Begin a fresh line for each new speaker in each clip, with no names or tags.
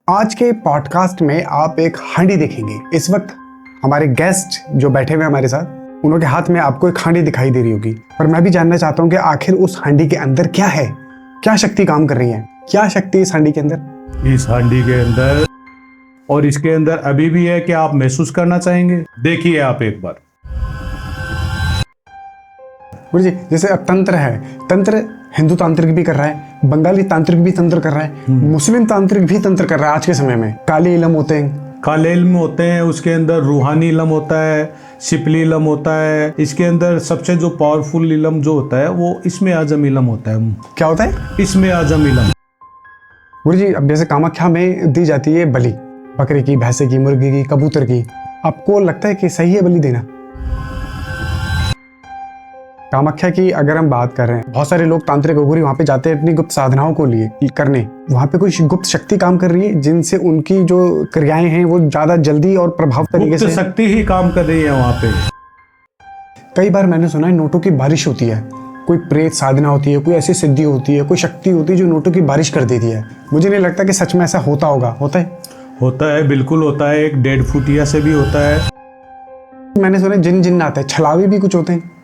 आज के पॉडकास्ट में आप एक हांडी देखेंगे। इस वक्त हमारे गेस्ट जो बैठे हुए हमारे साथ, उनके हाथ में आपको एक हांडी दिखाई दे रही होगी, पर मैं भी जानना चाहता हूँ कि आखिर उस हांडी के अंदर क्या है, क्या शक्ति काम कर रही है, क्या शक्ति इस हांडी के अंदर।
इस हांडी के अंदर और इसके अंदर अभी भी है कि आप महसूस करना चाहेंगे। देखिए आप एक बार।
गुरु जी, जैसे अब तंत्र है, तंत्र हिंदू तांत्रिक भी कर रहा है, बंगाली तांत्रिक भी तंत्र कर रहा है, मुस्लिम तांत्रिक भी तंत्र कर रहा है। आज के समय में काले इलम होते हैं,
काले इल्म होते हैं, उसके अंदर रूहानी इल्म होता है, शिपली इल्म होता है। इसके अंदर सबसे जो पावरफुल इल्म जो होता है वो इसमें आजम इल्म होता है।
क्या होता है
इसमें आजम इल्म।
गुरु जी, अब जैसे कामाख्या में दी जाती है बलि, बकरे की, भैंसे की, मुर्गी की, कबूतर की, आपको लगता है कि सही है बलि देना? कामाख्या की अगर हम बात कर रहे हैं, बहुत सारे लोग तांत्रिक गुरु वहां पे जाते हैं अपनी गुप्त साधनाओं को लिए करने। वहां पे कोई गुप्त शक्ति काम कर रही है जिनसे उनकी जो क्रियाएं हैं वो ज्यादा जल्दी और प्रभाव तरीके से
शक्ति ही काम कर रही है वहां पे।
कई बार मैंने सुना है नोटों की बारिश होती है, कोई प्रेत साधना होती है, कोई ऐसी सिद्धि होती है, कोई शक्ति होती है जो नोटों की बारिश कर देती है। मुझे नहीं लगता कि सच में ऐसा होता होगा। होता है?
होता है, बिल्कुल होता है। एक 1.5 फुटिया से भी होता है।
मैंने सुना जिन आते हैं, छलावे भी कुछ होते हैं।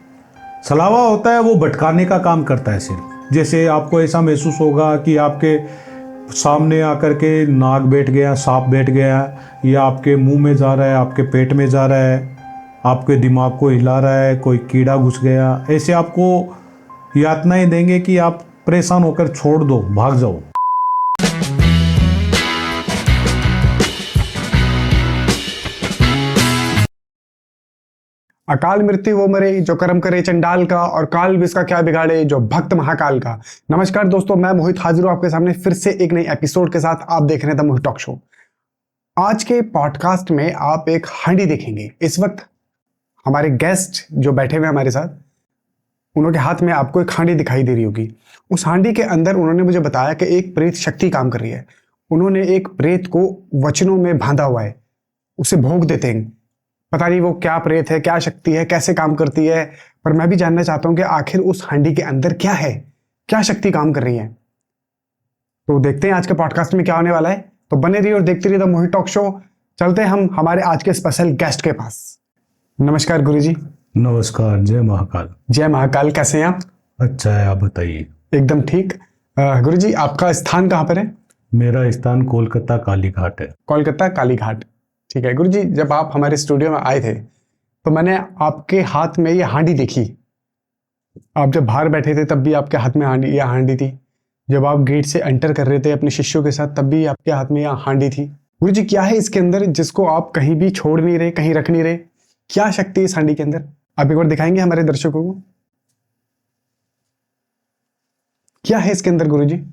सलावा होता है, वो भटकाने का काम करता है सिर्फ। जैसे आपको ऐसा महसूस होगा कि आपके सामने आकर के नाग बैठ गया, सांप बैठ गया, या आपके मुंह में जा रहा है, आपके पेट में जा रहा है, आपके दिमाग को हिला रहा है, कोई कीड़ा घुस गया। ऐसे आपको यातनाएं देंगे कि आप परेशान होकर छोड़ दो, भाग जाओ।
अकाल मृत्यु वो मरे जो कर्म करे चंडाल का, और काल विष का क्या बिगाड़े जो भक्त महाकाल का। नमस्कार दोस्तों, मैं मोहित हाजिर हूं आपके सामने फिर से एक नई एपिसोड के साथ। आप देख रहे हैं द मोहित टॉक शो। आज के पॉडकास्ट में आप एक हांडी देखेंगे। इस वक्त हमारे गेस्ट जो बैठे हुए हमारे साथ, उनके हाथ में आपको एक हांडी दिखाई दे रही होगी। उस हांडी के अंदर उन्होंने मुझे बताया कि एक प्रेत शक्ति काम कर रही है। उन्होंने एक प्रेत को वचनों में बांधा हुआ है, उसे भोग देते हैं। पता नहीं वो क्या प्रेत है, क्या शक्ति है, कैसे काम करती है, पर मैं भी जानना चाहता हूं कि आखिर उस हांडी के अंदर क्या है, क्या शक्ति काम कर रही है। तो देखते हैं आज के पॉडकास्ट में क्या होने वाला है। तो बने रहिए और देखते रहिए द मोहित टॉक शो। चलते हैं हम हमारे आज के स्पेशल गेस्ट के पास। नमस्कार गुरुजी।
नमस्कार। जय महाकाल।
जय महाकाल। कैसे हैं आप?
अच्छा है, आप बताइए।
एकदम ठीक। गुरुजी, आपका स्थान कहाँ पर है?
मेरा स्थान कोलकाता कालीघाट है।
कोलकाता कालीघाट, ठीक है। गुरुजी, जब आप हमारे स्टूडियो में आए थे तो मैंने आपके हाथ में ये हांडी देखी। आप जब बाहर बैठे थे तब भी आपके हाथ में हांडी थी। जब आप गेट से एंटर कर रहे थे अपने शिष्यों के साथ तब भी आपके हाथ में यह हांडी थी। गुरुजी, क्या है इसके अंदर जिसको आप कहीं भी छोड़ नहीं रहे, कहीं रख नहीं रहे? क्या शक्ति है इस हांडी के अंदर? आप एक बार दिखाएंगे हमारे दर्शकों को, क्या है इसके अंदर गुरुजी?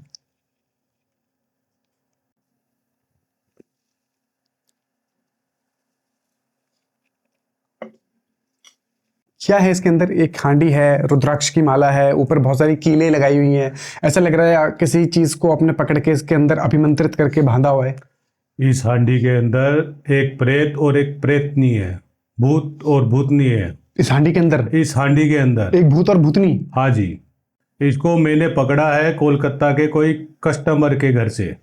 क्या है इसके अंदर? एक हांडी है, रुद्राक्ष की माला है, ऊपर बहुत सारी कीलें लगाई हुई हैं। ऐसा लग रहा है किसी चीज को अपने पकड़ के इसके अंदर अभिमंत्रित करके बांधा हुआ है।
इस हांडी के अंदर एक प्रेत और एक प्रेतनी है, भूत और भूतनी है।
इस हांडी के अंदर?
इस हांडी के अंदर
एक भूत और भूतनी?
हाँ जी। इसको मैंने पकड़ा है कोलकाता के कोई कस्टमर के घर से।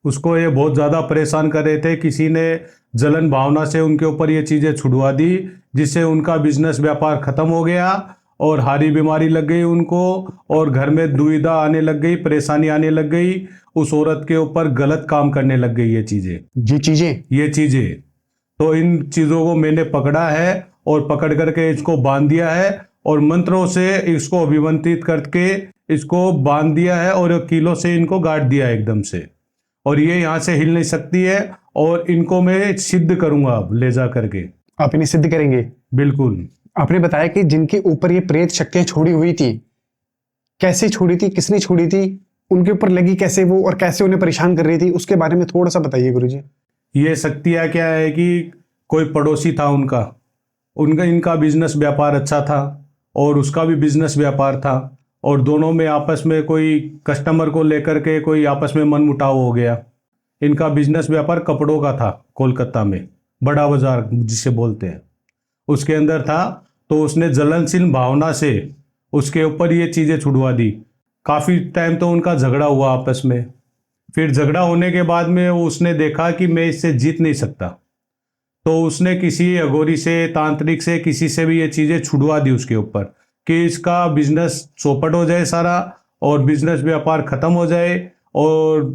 उसको ये बहुत ज़्यादा परेशान कर रहे थे। किसी ने जलन भावना से उनके ऊपर ये चीज़ें छुड़वा दी, जिससे उनका बिजनेस व्यापार ख़त्म हो गया और हारी बीमारी लग गई उनको, और घर में दुविधा आने लग गई, परेशानी आने लग गई। उस औरत के ऊपर गलत काम करने लग गई ये चीज़ें। तो इन चीज़ों को मैंने पकड़ा है और पकड़ करके इसको बांध दिया है, और मंत्रों से इसको अभिमंत्रित करके इसको बांध दिया है, और कीलों से इनको गाड़ दिया है एकदम से। और ये यहाँ से हिल नहीं सकती है, और इनको मैं सिद्ध करूंगा अब ले जा करके।
आप इन्हें सिद्ध करेंगे?
बिल्कुल।
आपने बताया कि जिनके ऊपर ये प्रेत शक्तियां छोड़ी हुई थी, कैसे छोड़ी थी, किसने छोड़ी थी, उनके ऊपर लगी कैसे वो, और कैसे उन्हें परेशान कर रही थी, उसके बारे में थोड़ा सा बताइए गुरुजी।
ये शक्तियाँ क्या है कि कोई पड़ोसी था उनका इनका बिजनेस व्यापार अच्छा था, और उसका भी बिजनेस व्यापार था, और दोनों में आपस में कोई कस्टमर को लेकर के कोई आपस में मनमुटाव हो गया। इनका बिजनेस व्यापार कपड़ों का था, कोलकाता में बड़ा बाजार जिसे बोलते हैं, उसके अंदर था। तो उसने जलनशील भावना से उसके ऊपर ये चीज़ें छुड़वा दी। काफ़ी टाइम तो उनका झगड़ा हुआ आपस में, फिर झगड़ा होने के बाद में उसने देखा कि मैं इससे जीत नहीं सकता, तो उसने किसी अघोरी से, तांत्रिक से, किसी से भी ये चीज़ें छुड़वा दी उसके ऊपर कि इसका बिजनेस चौपट हो जाए सारा, और बिजनेस व्यापार खत्म हो जाए, और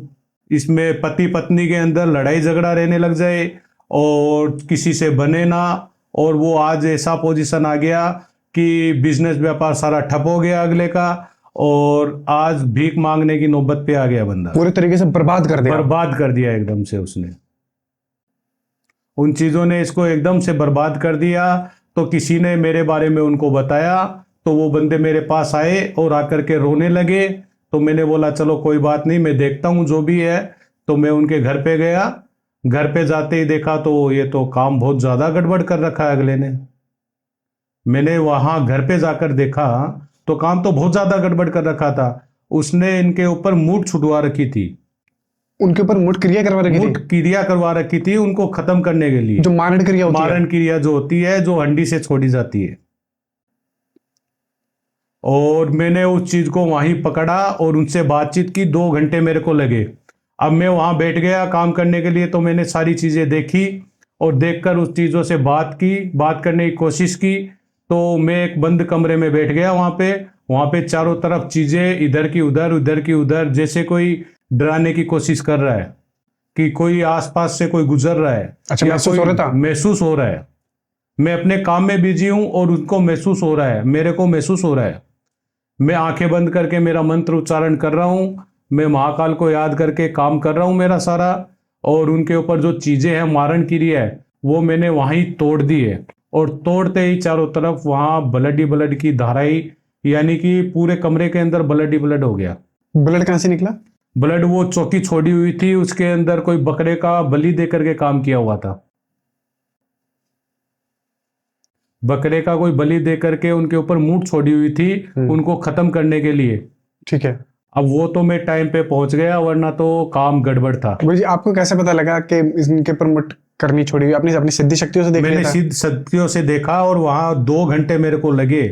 इसमें पति पत्नी के अंदर लड़ाई झगड़ा रहने लग जाए, और किसी से बने ना। और वो आज ऐसा पोजीशन आ गया कि बिजनेस व्यापार सारा ठप हो गया अगले का, और आज भीख मांगने की नौबत पे आ गया बंदा।
पूरे तरीके से बर्बाद कर दिया।
बर्बाद कर दिया एकदम से उसने। उन चीज़ों ने इसको एकदम से बर्बाद कर दिया। तो किसी ने मेरे बारे में उनको बताया, तो वो बंदे मेरे पास आए और आकर के रोने लगे। तो मैंने बोला चलो कोई बात नहीं, मैं देखता हूँ जो भी है। तो मैं उनके घर पे गया। घर पे जाते ही देखा तो ये तो काम बहुत ज़्यादा गड़बड़ कर रखा है अगले ने। मैंने वहाँ घर पे जाकर देखा तो काम तो बहुत ज़्यादा गड़बड़ कर रखा था। उसने इनके ऊपर मूठ छुड़वा रखी थी।
उनके ऊपर मुठ क्रिया करवा रखी
मूठ
थी।
क्रिया करवा रखी थी उनको खत्म करने के लिए।
जो मारण क्रिया होती है।
मारण क्रिया जो होती है, जो हंडी से छोड़ी जाती है। और मैंने उस चीज को वहीं पकड़ा और उनसे बातचीत की। 2 घंटे मेरे को लगे। अब मैं वहां बैठ गया काम करने के लिए, तो मैंने सारी चीजें देखी और देखकर उस चीजों से बात करने की कोशिश की। तो मैं एक बंद कमरे में बैठ गया वहां पे चारों तरफ चीजें इधर की उधर, जैसे कोई डराने की कोशिश कर रहा है कि कोई आसपास से कोई गुजर रहा है।
अच्छा,
या
महसूस
कोई
हो रहा था।
महसूस हो रहा है। मैं अपने काम में बिजी हूं और उनको महसूस हो रहा है, मेरे को महसूस हो रहा है। मैं आंखें बंद करके मेरा मंत्र उच्चारण कर रहा हूं। मैं महाकाल को याद करके काम कर रहा हूं मेरा सारा। और उनके ऊपर जो चीजें हैं, मारण क्रिया है, वो मैंने वहीं तोड़ दी है। और तोड़ते ही चारों तरफ वहां ब्लड ही ब्लड की धाराई, यानी कि पूरे कमरे के अंदर ब्लड ही ब्लड हो गया।
ब्लड कहां से निकला?
ब्लड वो चौकी छोड़ी हुई थी, उसके अंदर कोई बकरे का बलि दे करके काम किया हुआ था। बकरे का कोई बलि दे करके उनके ऊपर मूठ छोड़ी हुई थी उनको खत्म करने के लिए।
ठीक है।
अब वो तो मैं टाइम पे पहुंच गया, वरना तो काम गड़बड़ था।
गुरु जी, आपको कैसे पता लगा कि इनके ऊपर मुठ करनी छोड़ी हुई? आपने अपनी सिद्धि शक्तियों से देख
मैंने
लिया था?
सिद्ध शक्तियों से देखा और वहां 2 घंटे मेरे को लगे।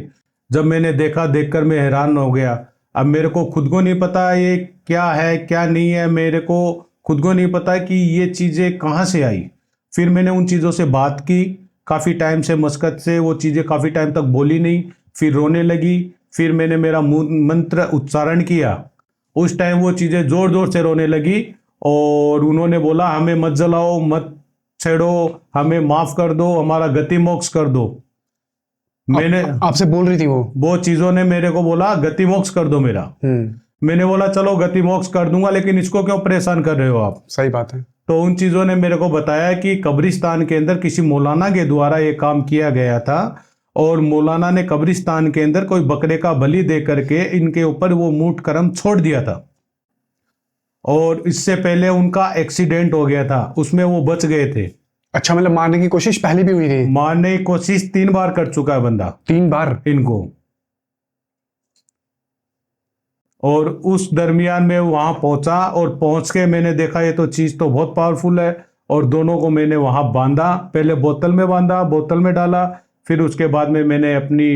जब मैंने देखा, देखकर मैं हैरान हो गया। अब मेरे को खुद को नहीं पता ये क्या है क्या नहीं है, मेरे को खुद को नहीं पता कि ये चीजें कहाँ से आई। फिर मैंने उन चीजों से बात की काफी टाइम से, मशक्कत से। वो चीजें काफी टाइम तक बोली नहीं, फिर रोने लगी। फिर मैंने मेरा मंत्र उच्चारण किया। उस टाइम वो चीजें जोर जोर से रोने लगी और उन्होंने बोला हमें मत जलाओ, मत छेड़ो, हमें माफ कर दो, हमारा गति मोक्ष कर दो। मैंने
आपसे बोल रही थी
वो चीजों ने मेरे को बोला गति मोक्ष कर दो मेरा। मैंने बोला चलो गति मोक्ष कर दूंगा, लेकिन इसको क्यों परेशान कर रहे हो आप?
सही बात है।
तो उन चीजों ने मेरे को बताया कि कब्रिस्तान के अंदर किसी मौलाना के द्वारा ये काम किया गया था, और मौलाना ने कब्रिस्तान के अंदर कोई बकरे का बलि दे करके इनके ऊपर वो मूठ कर्म छोड़ दिया था। और इससे पहले उनका एक्सीडेंट हो गया था, उसमें वो बच गए थे।
अच्छा, मतलब मारने की कोशिश पहले भी हुई थी?
मारने की कोशिश 3 बार कर चुका है बंदा
3 बार
इनको। और उस दरमियान में वहां पहुंचा और पहुंच के मैंने देखा ये तो चीज तो बहुत पावरफुल है। और दोनों को मैंने वहां बांधा, पहले बोतल में बांधा, बोतल में डाला। फिर उसके बाद में मैंने अपनी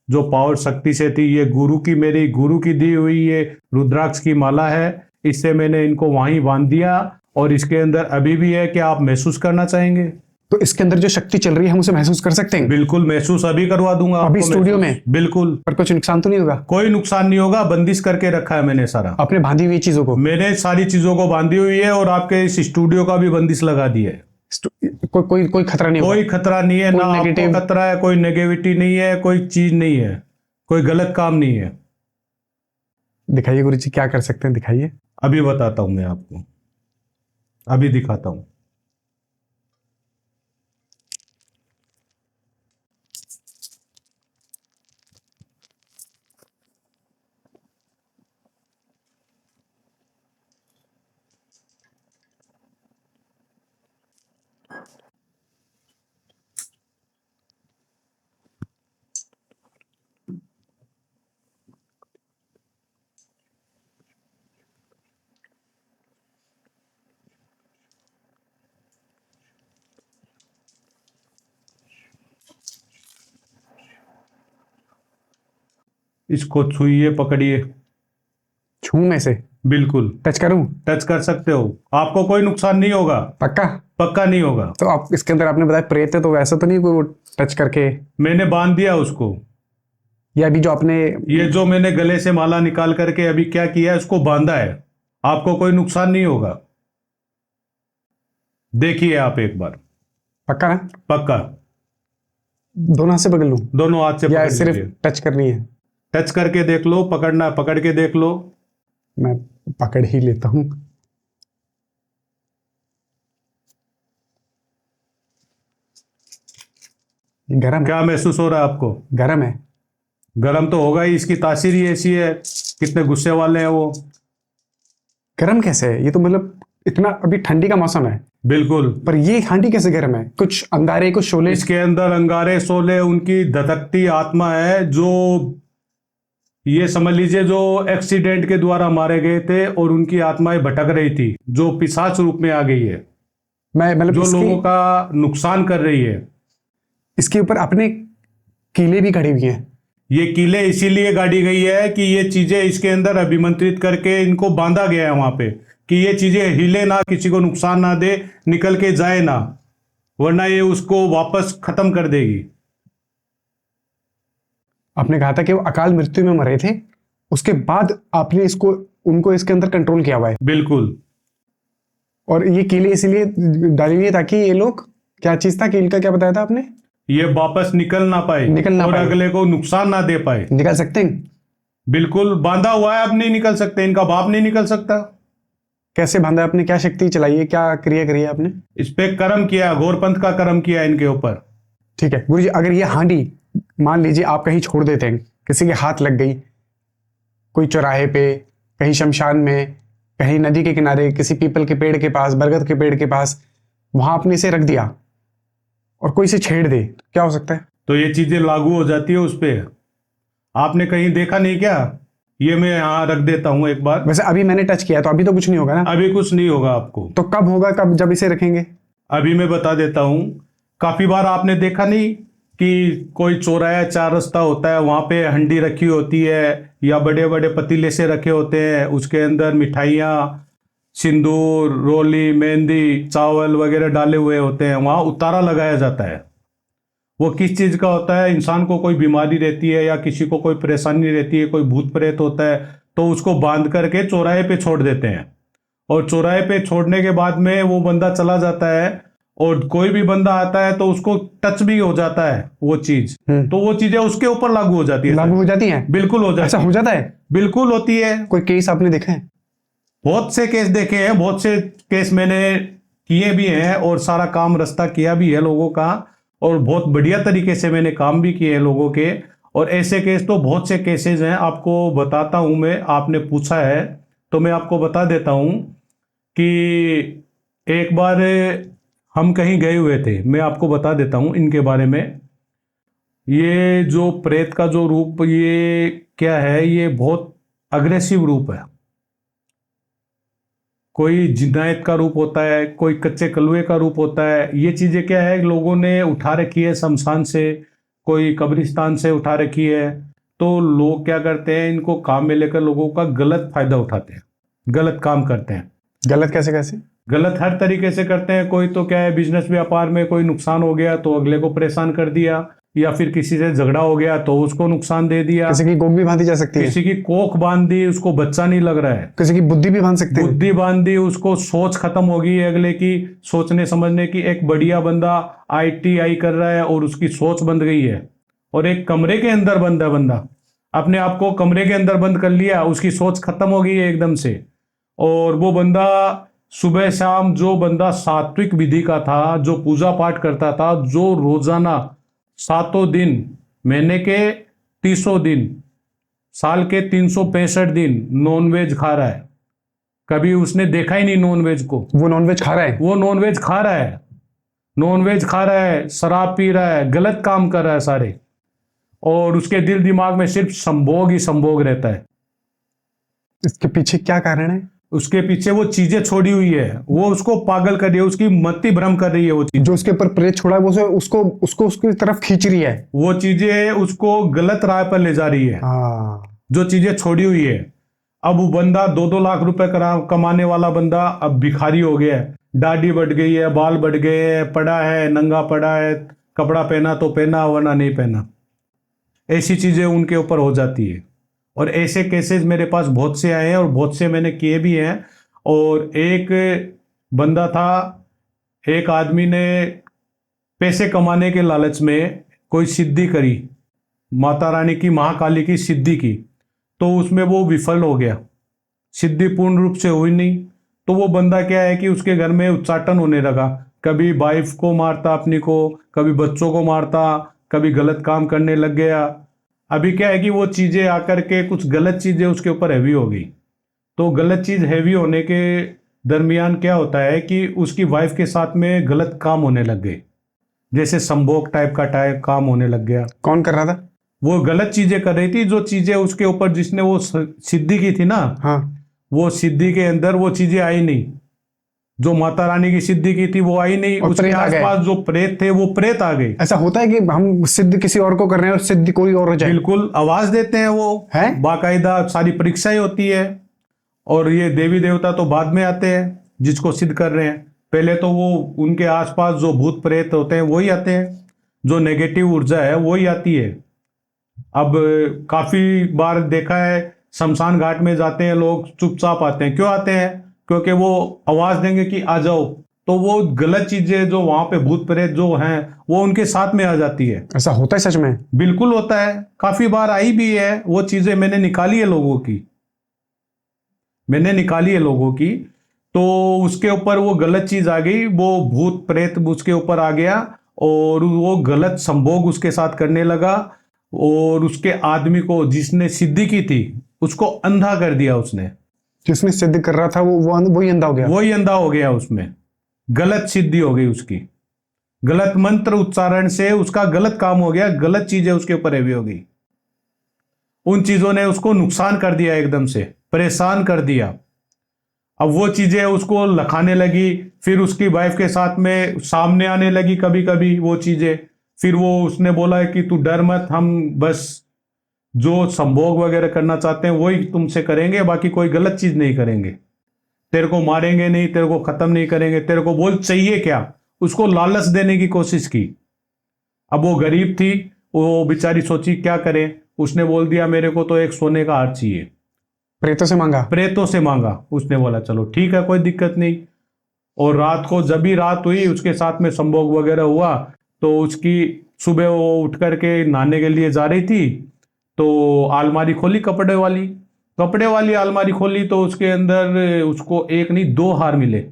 जो पावर शक्ति से थी, ये मेरी गुरु की दी हुई ये रुद्राक्ष की माला है, इससे मैंने इनको वहीं बांध दिया। और इसके अंदर अभी भी है कि आप महसूस करना चाहेंगे?
तो इसके अंदर जो शक्ति चल रही है हम उसे महसूस कर सकते हैं?
बिल्कुल महसूस अभी करवा दूंगा
अभी
आपको
स्टूडियो
महसूस।
में?
बिल्कुल।
पर कुछ नुकसान तो नहीं होगा?
कोई नुकसान नहीं होगा, बंदिश करके रखा है मैंने सारा।
आपने बांधी हुई चीजों को?
मैंने सारी चीजों को बांधी हुई है और आपके इस स्टूडियो का भी बंदिश लगा दी है।
कोई खतरा नहीं होगा?
कोई खतरा नहीं है, ना आपको खतरा है, कोई नेगेटिविटी नहीं है, कोई चीज नहीं है, कोई गलत काम नहीं है।
दिखाइए गुरु जी, क्या कर सकते हैं, दिखाइए।
अभी बताता हूं मैं आपको, अभी दिखाता हूं। इसको छुइए, पकड़िए।
छू में से?
बिल्कुल
टच करूं?
टच कर सकते हो, आपको कोई नुकसान नहीं होगा,
पक्का?
पक्का नहीं होगा।
तो आप इसके अंदर आपने बताया प्रेत है, तो वैसा तो नहीं कोई वो टच करके?
मैंने बांध दिया उसको,
या अभी जो आपने
ये जो मैंने गले से माला निकाल करके अभी क्या किया है, उसको बांधा है, आपको कोई नुकसान नहीं होगा। देखिए आप एक बार,
पक्का ना?
पक्का।
दोनों हाथ से पकड़ लूं
दोनों हाथ से
या
पकड़
सिर्फ
लीजिए,
टच करनी है?
टच करके देख लो, पकड़ना पकड़ के देख लो।
मैं पकड़ ही लेता हूं। गरम है?
क्या महसूस हो रहा है आपको?
गरम है?
गर्म तो होगा ही, इसकी तासीर ही ऐसी है, कितने गुस्से वाले हैं वो।
गरम कैसे है? ये तो मतलब इतना अभी ठंडी का मौसम है,
बिल्कुल,
पर ये हांडी कैसे गर्म है? कुछ अंगारे, कुछ शोले?
इसके अंदर अंगारे शोले, उनकी धधकती आत्मा है, जो ये समझ लीजिए जो एक्सीडेंट के द्वारा मारे गए थे और उनकी आत्माएं भटक रही थी, जो पिशाच रूप में आ गई है,
मैं मतलब
जो लोगों का नुकसान कर रही है।
इसके ऊपर अपने कीले भी खड़ी हुई हैं।
ये कीले इसीलिए गाड़ी गई है कि ये चीजें इसके अंदर अभिमंत्रित करके इनको बांधा गया है वहां पे, कि ये चीजें हिले ना, किसी को नुकसान ना दे, निकल के जाए ना, वरना ये उसको वापस खत्म कर देगी।
आपने कहा था कि वो अकाल मृत्यु में मरे थे, उसके बाद आपने इसको उनको इसके अंदर कंट्रोल किया हुआ है।
बिल्कुल,
और ये कीले इसीलिए डाली हुई है ताकि ये लोग, क्या चीज था कील का, क्या बताया था आपने?
ये वापस निकल ना पाए,
निकल ना
और
पाए।
अगले को नुकसान ना दे पाए।
निकल सकते हैं?
बिल्कुल, बांधा हुआ है, अब नहीं निकल सकते, इनका बाप नहीं निकल सकता।
कैसे बांधा है आपने? क्या शक्ति चलाई है? क्या क्रिया करी है आपने?
इस पे कर्म किया, घोरपंथ का कर्म किया इनके ऊपर।
ठीक है गुरुजी, अगर ये हांडी मान लीजिए आप कहीं छोड़ देते हैं, किसी के हाथ लग गई, कोई चौराहे पे, कहीं शमशान में, कहीं नदी के किनारे, किसी पीपल के पेड़ के पास, बरगद के पेड़ के पास, वहां आपने इसे रख दिया और कोई इसे छेड़ दे, तो क्या हो सकता है?
तो ये चीजें लागू हो जाती है उस पे। आपने कहीं देखा नहीं क्या? ये मैं यहाँ रख देता हूँ एक बार।
वैसे अभी मैंने टच किया तो अभी तो कुछ नहीं होगा ना?
अभी कुछ नहीं होगा आपको।
तो कब होगा, कब, जब इसे रखेंगे?
अभी मैं बता देता हूँ। काफी बार आपने देखा नहीं कि कोई चौराया, चार रास्ता होता है, वहां पे हंडी रखी होती है, या बड़े बड़े पतीले से रखे होते हैं, उसके अंदर मिठाइयाँ, सिंदूर, रोली, मेहंदी, चावल वगैरह डाले हुए होते हैं, वहां उतारा लगाया जाता है। वो किस चीज का होता है? इंसान को कोई बीमारी रहती है या किसी को कोई परेशानी रहती है, कोई भूत प्रेत होता है, तो उसको बांध करके चौराहे पे छोड़ देते हैं, और चौराहे पे छोड़ने के बाद में वो बंदा चला जाता है, और कोई भी बंदा आता है तो उसको टच भी हो जाता है वो चीज, तो वो चीजें उसके ऊपर लागू हो जाती है।
लागू हो जाती हैं?
बिल्कुल हो जाती
ऐसा
है,
हो जाता है?
बिल्कुल होती है।
कोई केस आपने देखा है?
बहुत से केस देखे हैं, बहुत से केस मैंने किए भी हैं, और सारा काम रास्ता किया भी है लोगों का, और बहुत बढ़िया तरीके से मैंने काम भी किए हैं लोगों के। और ऐसे केस तो बहुत से केसेस हैं, आपको बताता हूं मैं, आपने पूछा है तो मैं आपको बता देता हूं कि एक बार हम कहीं गए हुए थे, मैं आपको बता देता हूं इनके बारे में। ये जो प्रेत का जो रूप, ये क्या है, ये बहुत अग्रेसिव रूप है। कोई जिनायत का रूप होता है, कोई कच्चे कलुए का रूप होता है। ये चीजें क्या है, लोगों ने उठा रखी है शमशान से, कोई कब्रिस्तान से उठा रखी है, तो लोग क्या करते हैं, इनको काम में लेकर लोगों का गलत फायदा उठाते हैं, गलत काम करते हैं।
गलत कैसे कैसे?
गलत हर तरीके से करते हैं। कोई तो क्या है, बिजनेस व्यापार में कोई नुकसान हो गया तो अगले को परेशान कर दिया, या फिर किसी से झगड़ा हो गया तो उसको नुकसान दे दिया,
किसी की गोग भी बांधी जा सकती है?
किसी की कोख बांध दी, उसको बच्चा नहीं लग रहा है,
किसी की बुद्धि भी बांध सकते हैं?
बुद्धि बांध दी, उसको सोच खत्म हो गई है अगले की, सोचने समझने की। एक बढ़िया बंदा ITI कर रहा है और उसकी सोच बंद गई है, और एक कमरे के अंदर बंद है बंदा, अपने आप को कमरे के अंदर बंद कर लिया, उसकी सोच खत्म हो गई है एकदम से। और वो बंदा सुबह शाम, जो बंदा सात्विक विधि का था, जो पूजा पाठ करता था, जो रोजाना 7 दिन, महीने के 30 दिन, साल के 365 दिन नॉनवेज खा रहा है। कभी उसने देखा ही नहीं नॉनवेज को।
वो नॉनवेज खा रहा है?
वो नॉनवेज खा रहा है, नॉनवेज खा रहा है, शराब पी रहा है, गलत काम कर रहा है सारे, और उसके दिल दिमाग में सिर्फ संभोग ही संभोग रहता है।
इसके पीछे क्या कारण है?
उसके पीछे वो चीजें छोड़ी हुई है, वो उसको पागल कर रही है, उसकी मति भ्रम कर रही है। वो चीज
जो उसके ऊपर प्रेत छोड़ा है वो उसको उसको उसकी तरफ खींच रही है।
वो चीजें उसको गलत राह पर ले जा रही है,
हाँ।
जो चीजें छोड़ी हुई है। अब वो बंदा 2-2 लाख रुपए कमाने वाला बंदा अब भिखारी हो गया है, दाढ़ी बढ़ गई है, बाल बढ़ गए हैं, पड़ा है, नंगा पड़ा है, कपड़ा पहना तो पहना वरना नहीं पहना, ऐसी चीजें उनके ऊपर हो जाती है। और ऐसे केसेस मेरे पास बहुत से आए हैं और बहुत से मैंने किए भी हैं। और एक बंदा था, एक आदमी ने पैसे कमाने के लालच में कोई सिद्धि करी, माता रानी की, महाकाली की सिद्धि की, तो उसमें वो विफल हो गया, सिद्धि पूर्ण रूप से हुई नहीं। तो वो बंदा क्या है कि उसके घर में उच्चाटन होने लगा, कभी वाइफ को मारता अपनी को, कभी बच्चों को मारता, कभी गलत काम करने लग गया। अभी क्या है कि वो चीजें आकर के कुछ गलत चीजें उसके ऊपर हैवी हो गई। तो गलत चीज हैवी होने के दरमियान क्या होता है कि उसकी वाइफ के साथ में गलत काम होने लग गए, जैसे संभोग टाइप का काम होने लग गया।
कौन कर रहा था?
वो गलत चीजें कर रही थी, जो चीजें उसके ऊपर जिसने वो सिद्धि की थी ना,
हाँ।
वो सिद्धि के अंदर वो चीजें आई नहीं, जो माता रानी की सिद्धि की थी वो आई नहीं,
और
उसके
प्रेत आ गए।
आसपास जो प्रेत थे वो प्रेत आ गए।
ऐसा होता है कि हम सिद्ध किसी और को कर रहे हैं और सिद्ध कोई और हो जाए?
बिल्कुल, आवाज देते हैं वो,
है?
बाकायदा सारी परीक्षाएं होती है। और ये देवी देवता तो बाद में आते हैं जिसको सिद्ध कर रहे हैं, पहले तो वो उनके आसपास जो भूत प्रेत होते हैं वही आते हैं, जो नेगेटिव ऊर्जा है वही आती है। अब काफी बार देखा है, शमशान घाट में जाते हैं लोग, चुपचाप आते हैं। क्यों आते हैं? क्योंकि वो आवाज देंगे कि आ जाओ, तो वो गलत चीजें जो वहां पे भूत प्रेत जो हैं वो उनके साथ में आ जाती है।
ऐसा होता है सच में?
बिल्कुल होता है, काफी बार आई भी है वो चीजें, मैंने निकाली है लोगों की, मैंने निकाली है लोगों की। तो उसके ऊपर वो गलत चीज आ गई, वो भूत प्रेत उसके ऊपर आ गया और वो गलत संभोग उसके साथ करने लगा। और उसके आदमी को जिसने सिद्धि की थी उसको अंधा कर दिया उसने,
जिसने सिद्ध कर रहा था वो वही अंधा हो गया।
वही अंधा हो गया, उसमें गलत सिद्धि हो गई उसकी, गलत मंत्र उच्चारण से उसका गलत काम हो गया, गलत चीजें उसके ऊपर हैवी हो गई। उन चीजों ने उसको नुकसान कर दिया, एकदम से परेशान कर दिया। अब वो चीजें उसको लखाने लगी, फिर उसकी वाइफ के साथ में सामने आने लगी कभी कभी वो चीजें। फिर वो उसने बोला है कि तू डर मत, हम बस जो संभोग वगैरह करना चाहते हैं वही तुमसे करेंगे, बाकी कोई गलत चीज नहीं करेंगे, तेरे को मारेंगे नहीं, तेरे को खत्म नहीं करेंगे, तेरे को बोल चाहिए क्या, उसको लालच देने की कोशिश की। अब वो गरीब थी, वो बेचारी सोची क्या करे, उसने बोल दिया मेरे को तो एक सोने का हार चाहिए,
प्रेतों से मांगा?
प्रेतों से मांगा। उसने बोला चलो ठीक है, कोई दिक्कत नहीं। और रात को जब भी रात हुई उसके साथ में संभोग वगैरह हुआ, तो उसकी सुबह वो उठ करके नहाने के लिए जा रही थी, तो अलमारी खोली, कपड़े वाली अलमारी खोली, तो उसके अंदर उसको एक नहीं 2 हार मिले।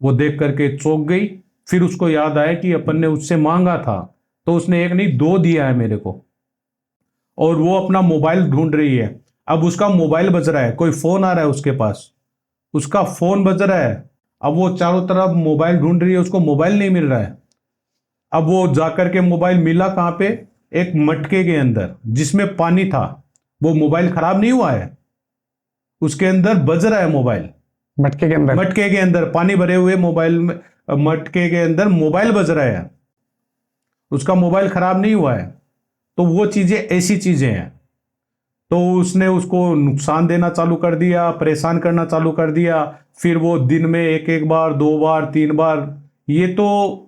वो देख करके चौंक गई। फिर उसको याद आया कि अपन ने उससे मांगा था, तो उसने एक नहीं 2 दिया है मेरे को। और वो अपना मोबाइल ढूंढ रही है, अब उसका मोबाइल बज रहा है, कोई फोन आ रहा है उसके पास, उसका फोन बज रहा है। अब वो चारों तरफ मोबाइल ढूंढ रही है, उसको मोबाइल नहीं मिल रहा है। अब वो जाकर के मोबाइल मिला कहां पे? एक मटके के अंदर जिसमें पानी था। वो मोबाइल खराब नहीं हुआ है, उसके अंदर बज रहा है मोबाइल,
मटके के अंदर?
मटके के अंदर पानी भरे हुए मोबाइल में, मटके के अंदर मोबाइल बज रहा है, उसका मोबाइल खराब नहीं हुआ है। तो वो चीजें ऐसी चीजें हैं। तो उसने उसको नुकसान देना चालू कर दिया, परेशान करना चालू कर दिया। फिर वो दिन में 1-1 बार, 2 बार, 3 बार, ये तो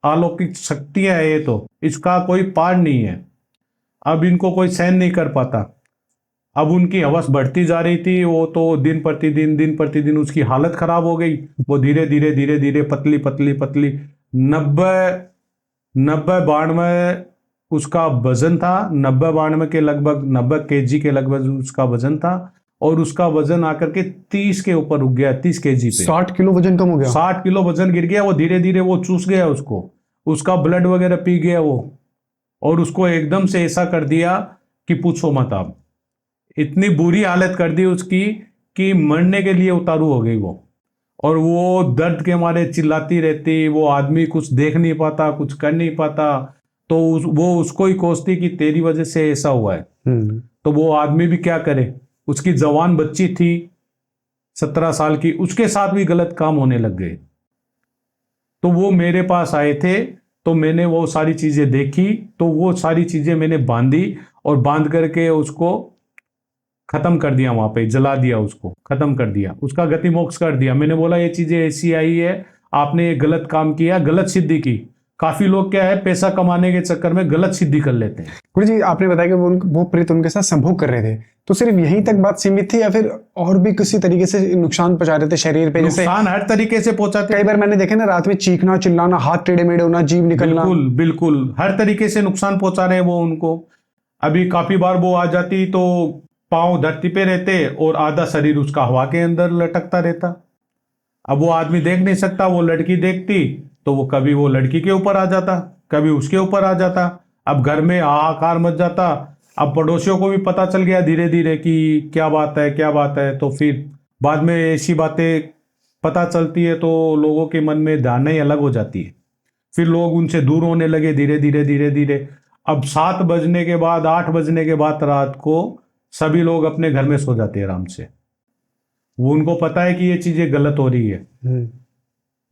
अलौकिक शक्तियां है, ये तो इसका कोई पार नहीं है। अब इनको कोई सहन नहीं कर पाता। अब उनकी हवस बढ़ती जा रही थी, वो तो दिन प्रतिदिन उसकी हालत खराब हो गई। वो धीरे धीरे धीरे धीरे पतली पतली पतली, 90-92 उसका वजन था, 90-92 के लगभग, 90 kg के लगभग उसका वजन था। और उसका वजन आकर के 30 के ऊपर रुक गया, 30 kg पे।
60 किलो वजन कम हो गया?
60 किलो वजन गिर गया। वो धीरे धीरे वो चूस गया उसको, उसका ब्लड वगैरह पी गया वो। और उसको एकदम से ऐसा कर दिया कि पूछो मत। आप इतनी बुरी हालत कर दी उसकी कि मरने के लिए उतारू हो गई वो। और वो दर्द के मारे चिल्लाती रहती, वो आदमी कुछ देख नहीं पाता, कुछ कर नहीं पाता। तो वो उसको ही कोसती कि तेरी वजह से ऐसा हुआ है। तो वो आदमी भी क्या करे, उसकी जवान बच्ची थी 17 साल की, उसके साथ भी गलत काम होने लग गए। तो वो मेरे पास आए थे, तो मैंने वो सारी चीजें देखी, तो वो सारी चीजें मैंने बांधी और बांध करके उसको खत्म कर दिया, वहां पे जला दिया, उसको खत्म कर दिया, उसका गति मोक्ष कर दिया। मैंने बोला ये चीजें ऐसी आई है, आपने ये गलत काम किया, गलत सिद्धि की। काफी लोग क्या है, पैसा कमाने के चक्कर में गलत सिद्धि कर लेते हैं।
गुरु जी, आपने बताया कि वो प्रेत उनके साथ संभोग कर रहे थे, तो सिर्फ यहीं तक बात सीमित थी या फिर और भी किसी तरीके से नुकसान पहुंचा रहे थे शरीर पे? जैसे
नुकसान हर तरीके से पहुंचाते
कई बार मैंने देखा ना, रात में चीखना चिल्लाना, हाथ टेढ़े मेढ़े होना, जीभ निकलना।
बिल्कुल बिल्कुल, हर तरीके से नुकसान पहुंचा रहे हैं वो उनको। अभी काफी बार वो आ जाती तो पांव धरती पे रहते और आधा शरीर उसका हवा के अंदर लटकता रहता। अब वो आदमी देख नहीं सकता, वो लड़की देखती तो वो कभी वो लड़की के ऊपर आ जाता, कभी उसके ऊपर आ जाता। अब घर में हाहाकार मच जाता। अब पड़ोसियों को भी पता चल गया धीरे धीरे कि क्या बात है क्या बात है, तो फिर बाद में ऐसी बातें पता चलती है तो लोगों के मन में धारणा ही अलग हो जाती है। फिर लोग उनसे दूर होने लगे धीरे धीरे धीरे धीरे। अब 7 बजने के बाद, 8 बजने के बाद रात को सभी लोग अपने घर में सो जाते हैं आराम से। वो उनको पता है कि ये चीजें गलत हो रही है।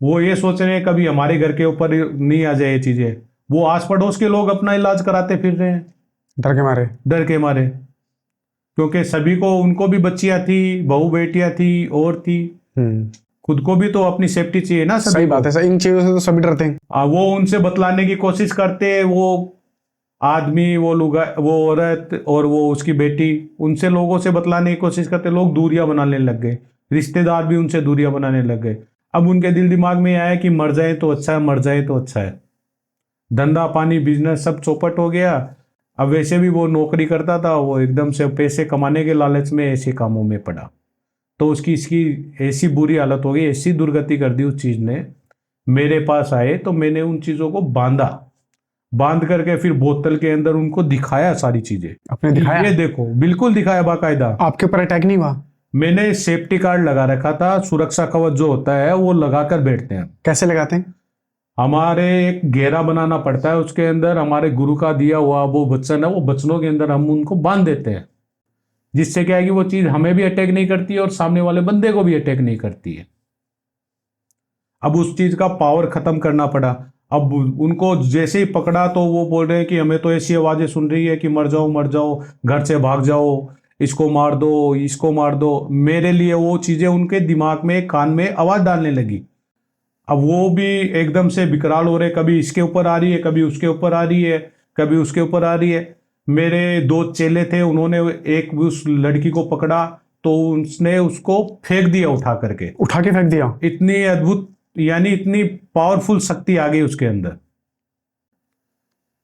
वो ये सोच रहे हैं कभी हमारे घर के ऊपर नहीं आ जाए ये चीजें। वो आस पड़ोस के लोग अपना इलाज कराते फिर रहे हैं
डर के मारे।
डर के मारे, क्योंकि सभी को, उनको भी बच्चियां थी, बहू बेटियां थी और थी, खुद को भी तो अपनी सेफ्टी चाहिए ना सभी
सही
को।
बात है, इन चीजों से तो सभी डरते हैं।
वो उनसे बतलाने की कोशिश करते, वो आदमी, वो लुगा, वो औरत और वो उसकी बेटी, उनसे लोगों से बतलाने की कोशिश करते, लोग दूरियां बनाने लग गए, रिश्तेदार भी उनसे दूरियां बनाने लग गए। अब उनके दिल दिमाग में आया कि मर जाए तो अच्छा है, मर जाए तो अच्छा है। धंधा पानी बिजनेस सब चौपट हो गया। अब वैसे भी वो नौकरी करता था, वो एकदम से पैसे कमाने के लालच में ऐसे कामों में पड़ा, तो उसकी इसकी ऐसी बुरी हालत हो गई, ऐसी दुर्गति कर दी उस चीज ने। मेरे पास आए तो मैंने उन चीजों को बांध करके फिर बोतल के अंदर उनको दिखाया सारी चीजें।
आपने दिखाया?
ये देखो, बिल्कुल दिखाया बाकायदा।
आपके ऊपर अटैक नहीं हुआ?
मैंने सेफ्टी कार्ड लगा रखा था, सुरक्षा कवच जो होता है वो लगाकर बैठते हैं।
कैसे लगाते हैं?
हमारे एक घेरा बनाना पड़ता है, उसके अंदर हमारे गुरु का दिया हुआ वो वचन है, वो वचनों के अंदर हम उनको बांध देते हैं, जिससे क्या है कि वो चीज हमें भी अटैक नहीं करती है और सामने वाले बंदे को भी अटैक नहीं करती है। अब उस चीज का पावर खत्म करना पड़ा। अब उनको जैसे ही पकड़ा तो वो बोल रहे हैं कि हमें तो ऐसी आवाजें सुन रही है कि मर जाओ मर जाओ, घर से भाग जाओ, इसको मार दो इसको मार दो। मेरे लिए वो चीजें उनके दिमाग में, कान में आवाज डालने लगी। अब वो भी एकदम से विकराल हो रहे, कभी इसके ऊपर आ रही है, कभी उसके ऊपर आ रही है, कभी उसके ऊपर आ रही है। मेरे 2 चेले थे, उन्होंने एक उस लड़की को पकड़ा तो उसने उसको फेंक दिया,
उठा के फेंक दिया।
इतनी अद्भुत, यानी इतनी पावरफुल शक्ति आ गई उसके अंदर।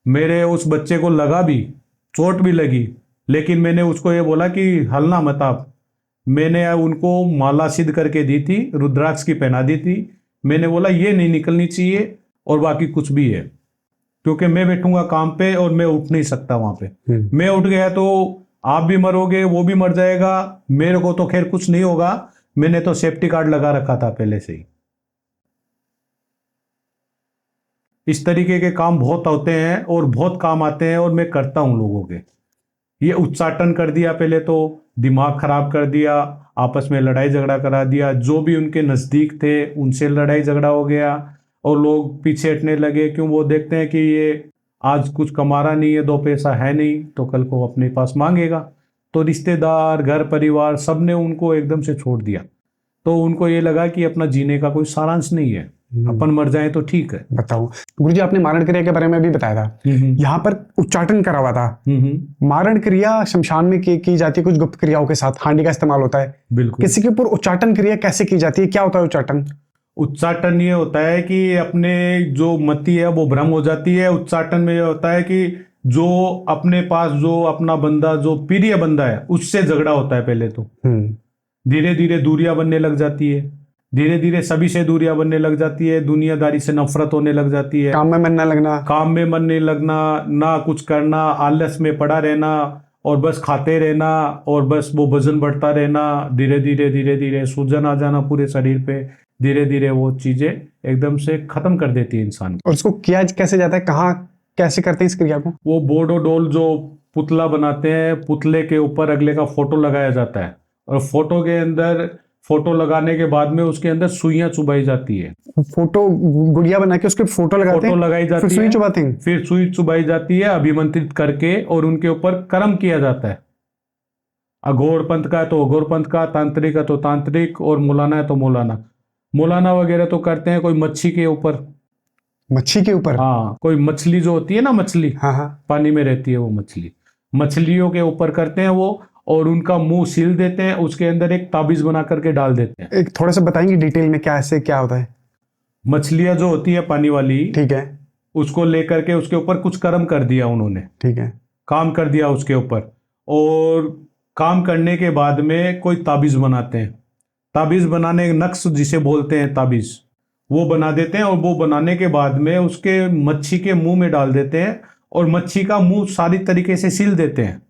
मेरे उस बच्चे को लगा भी, चोट भी लगी, लेकिन मैंने उसको ये बोला कि हलना मत आप। मैंने उनको माला सिद्ध करके दी थी, रुद्राक्ष की पहना दी थी। मैंने बोला ये नहीं निकलनी चाहिए और बाकी कुछ भी है, क्योंकि मैं बैठूंगा काम पे और मैं उठ नहीं सकता वहां पे। मैं उठ गया तो आप भी मरोगे, वो भी मर जाएगा, मेरे को तो खैर कुछ नहीं होगा। मैंने तो सेफ्टी कार्ड लगा रखा था पहले से ही। इस तरीके के काम बहुत होते हैं और बहुत काम आते हैं और मैं करता हूं लोगों के। ये उच्चाटन कर दिया, पहले तो दिमाग खराब कर दिया, आपस में लड़ाई झगड़ा करा दिया, जो भी उनके नजदीक थे उनसे लड़ाई झगड़ा हो गया और लोग पीछे हटने लगे। क्यों? वो देखते हैं कि ये आज कुछ कमा रहा नहीं है, 2 पैसा है नहीं, तो कल को अपने पास मांगेगा। तो रिश्तेदार, घर परिवार, सबने उनको एकदम से छोड़ दिया। तो उनको ये लगा कि अपना जीने का कोई सारांश नहीं है, अपन मर जाए तो ठीक है।
बताओ गुरुजी, आपने मारण क्रिया के बारे में भी बताया था, यहाँ पर उच्चाटन करा हुआ था। मारण क्रिया शमशान में की जाती है कुछ गुप्त क्रियाओं के साथ, हांडी का इस्तेमाल होता है।
बिल्कुल।
किसी के ऊपर उच्चाटन क्रिया कैसे की जाती है, क्या होता है उच्चाटन?
उच्चाटन ये होता है कि अपने जो मति है वो भ्रम हो जाती है। उच्चाटन में ये होता है कि जो अपने पास जो अपना बंदा, जो प्रिय बंदा है, उससे झगड़ा होता है पहले तो। धीरे धीरे दूरियां बनने लग जाती है, धीरे धीरे सभी से दूरियां बनने लग जाती है, दुनियादारी से नफरत होने लग जाती है,
काम में मन न लगना,
काम में मन नहीं लगना, ना कुछ करना, आलस में पड़ा रहना और बस खाते रहना और बस वो वजन बढ़ता रहना। धीरे धीरे सूजन आ जाना पूरे शरीर पे। धीरे धीरे वो चीजें एकदम से खत्म कर देती है इंसान को।
और उसको किया कैसे जाता है, कहाँ कैसे करते हैं इस क्रिया को?
वो बोडो डोल जो पुतला बनाते हैं, पुतले के ऊपर अगले का फोटो लगाया जाता है और फोटो के अंदर, फोटो लगाने के बाद में उसके अंदर सुइयां चुभाई जाती है।
फोटो गुड़िया बना के उसके फोटो लगाते हैं,
फोटो लगाई जाती है,
फिर सुई चुभाते हैं,
फिर सुई चुभाई जाती है अभिमंत्रित करके, और उनके ऊपर कर्म किया जाता है। अघोर पंथ का है तो अघोर पंथ का, तांत्रिक है तो तांत्रिक, और मौलाना है तो मौलाना। मौलाना वगैरह तो करते हैं कोई मच्छी के ऊपर।
मच्छी के ऊपर?
हाँ, कोई मछली जो होती है ना, मछली
हाँ हाँ।
पानी में रहती है, वो मछली, मछलियों के ऊपर करते हैं वो, और उनका मुंह सील देते हैं, उसके अंदर एक ताबीज बना करके डाल देते हैं।
एक थोड़ा सा बताएंगे डिटेल में क्या ऐसे क्या होता है?
मछलियां जो होती है पानी वाली,
ठीक है।
उसको लेकर के उसके ऊपर कुछ कर्म कर दिया उन्होंने,
ठीक है।
काम कर दिया उसके ऊपर, और काम करने के बाद में कोई ताबीज बनाते हैं। ताबीज बनाने, नक्श जिसे बोलते हैं, ताबीज वो बना देते हैं, और वो बनाने के बाद में उसके मच्छी के मुंह में डाल देते हैं, और मच्छी का मुंह सारी तरीके से सील देते हैं,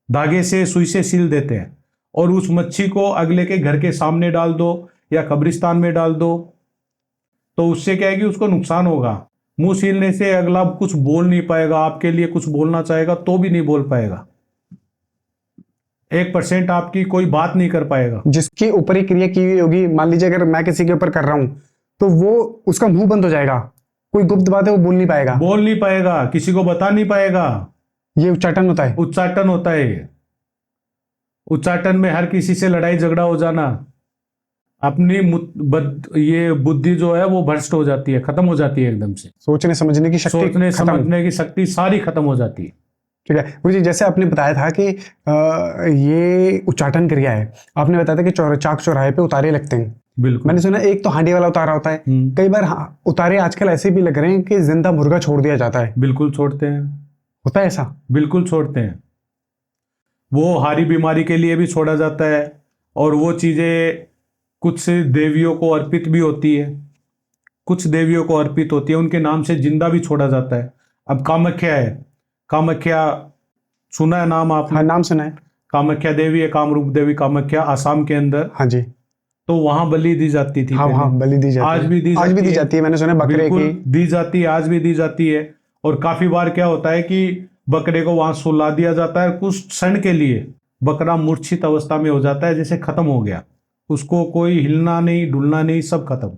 धागे से, सुई से सील देते हैं, और उस मच्छी को अगले के घर के सामने डाल दो या कब्रिस्तान में डाल दो, तो उससे क्या है कि उसको नुकसान होगा। मुंह सीलने से अगला कुछ बोल नहीं पाएगा, आपके लिए कुछ बोलना चाहेगा तो भी नहीं बोल पाएगा, 1% आपकी कोई बात नहीं कर पाएगा।
जिसके ऊपर ये क्रिया की हुई होगी, मान लीजिए अगर मैं किसी के ऊपर कर रहा हूं तो वो उसका मुंह बंद हो जाएगा, कोई गुप्त बात है वो बोल नहीं पाएगा।
बोल नहीं पाएगा, किसी को बता नहीं पाएगा।
ये उच्चाटन होता है।
उच्चाटन होता है। उच्चाटन में हर किसी से लड़ाई झगड़ा हो जाना, अपनी ये बुद्धि जो है वो भ्रष्ट हो जाती है, खत्म हो जाती है एकदम से।
सोचने समझने की शक्ति
सोचने
खत्म।
समझने की शक्ति सारी खत्म हो जाती है।
ठीक है गुरु जी, जैसे आपने बताया था कि ये उच्चाटन क्रिया है, आपने बताया था कि चाक चौराहे पे उतारे लगते हैं।
बिल्कुल।
मैंने सुना एक तो हांडी वाला उतारा होता है, कई बार उतारे आजकल ऐसे भी लग रहे हैं कि जिंदा मुर्गा छोड़ दिया जाता है।
बिल्कुल छोड़ते हैं।
होता है ऐसा?
बिल्कुल छोड़ते हैं। वो हारी बीमारी के लिए भी छोड़ा जाता है, और वो चीजें कुछ देवियों को अर्पित भी होती है, कुछ देवियों को अर्पित होती है, उनके नाम से जिंदा भी छोड़ा जाता है। अब कामाख्या है, कामाख्या सुना है नाम आपने?
हाँ, नाम सुना है।
कामाख्या देवी है, कामरूप देवी कामाख्या, आसाम के अंदर।
हाँ जी।
तो वहां बलि दी जाती थी
हाँ
पहले।
हाँ, बलि दी जाती
आज
है।
भी दी
आज भी
जाती
दी
है।
जाती है, मैंने सुना है बकरे
बिल्कुल
की।
दी जाती है, आज भी दी जाती है। और काफी बार क्या होता है कि बकरे को वहां सुला दिया जाता है, कुछ क्षण के लिए बकरा मूर्छित अवस्था में हो जाता है, जैसे खत्म हो गया, उसको कोई हिलना नहीं, डुलना नहीं, सब खत्म।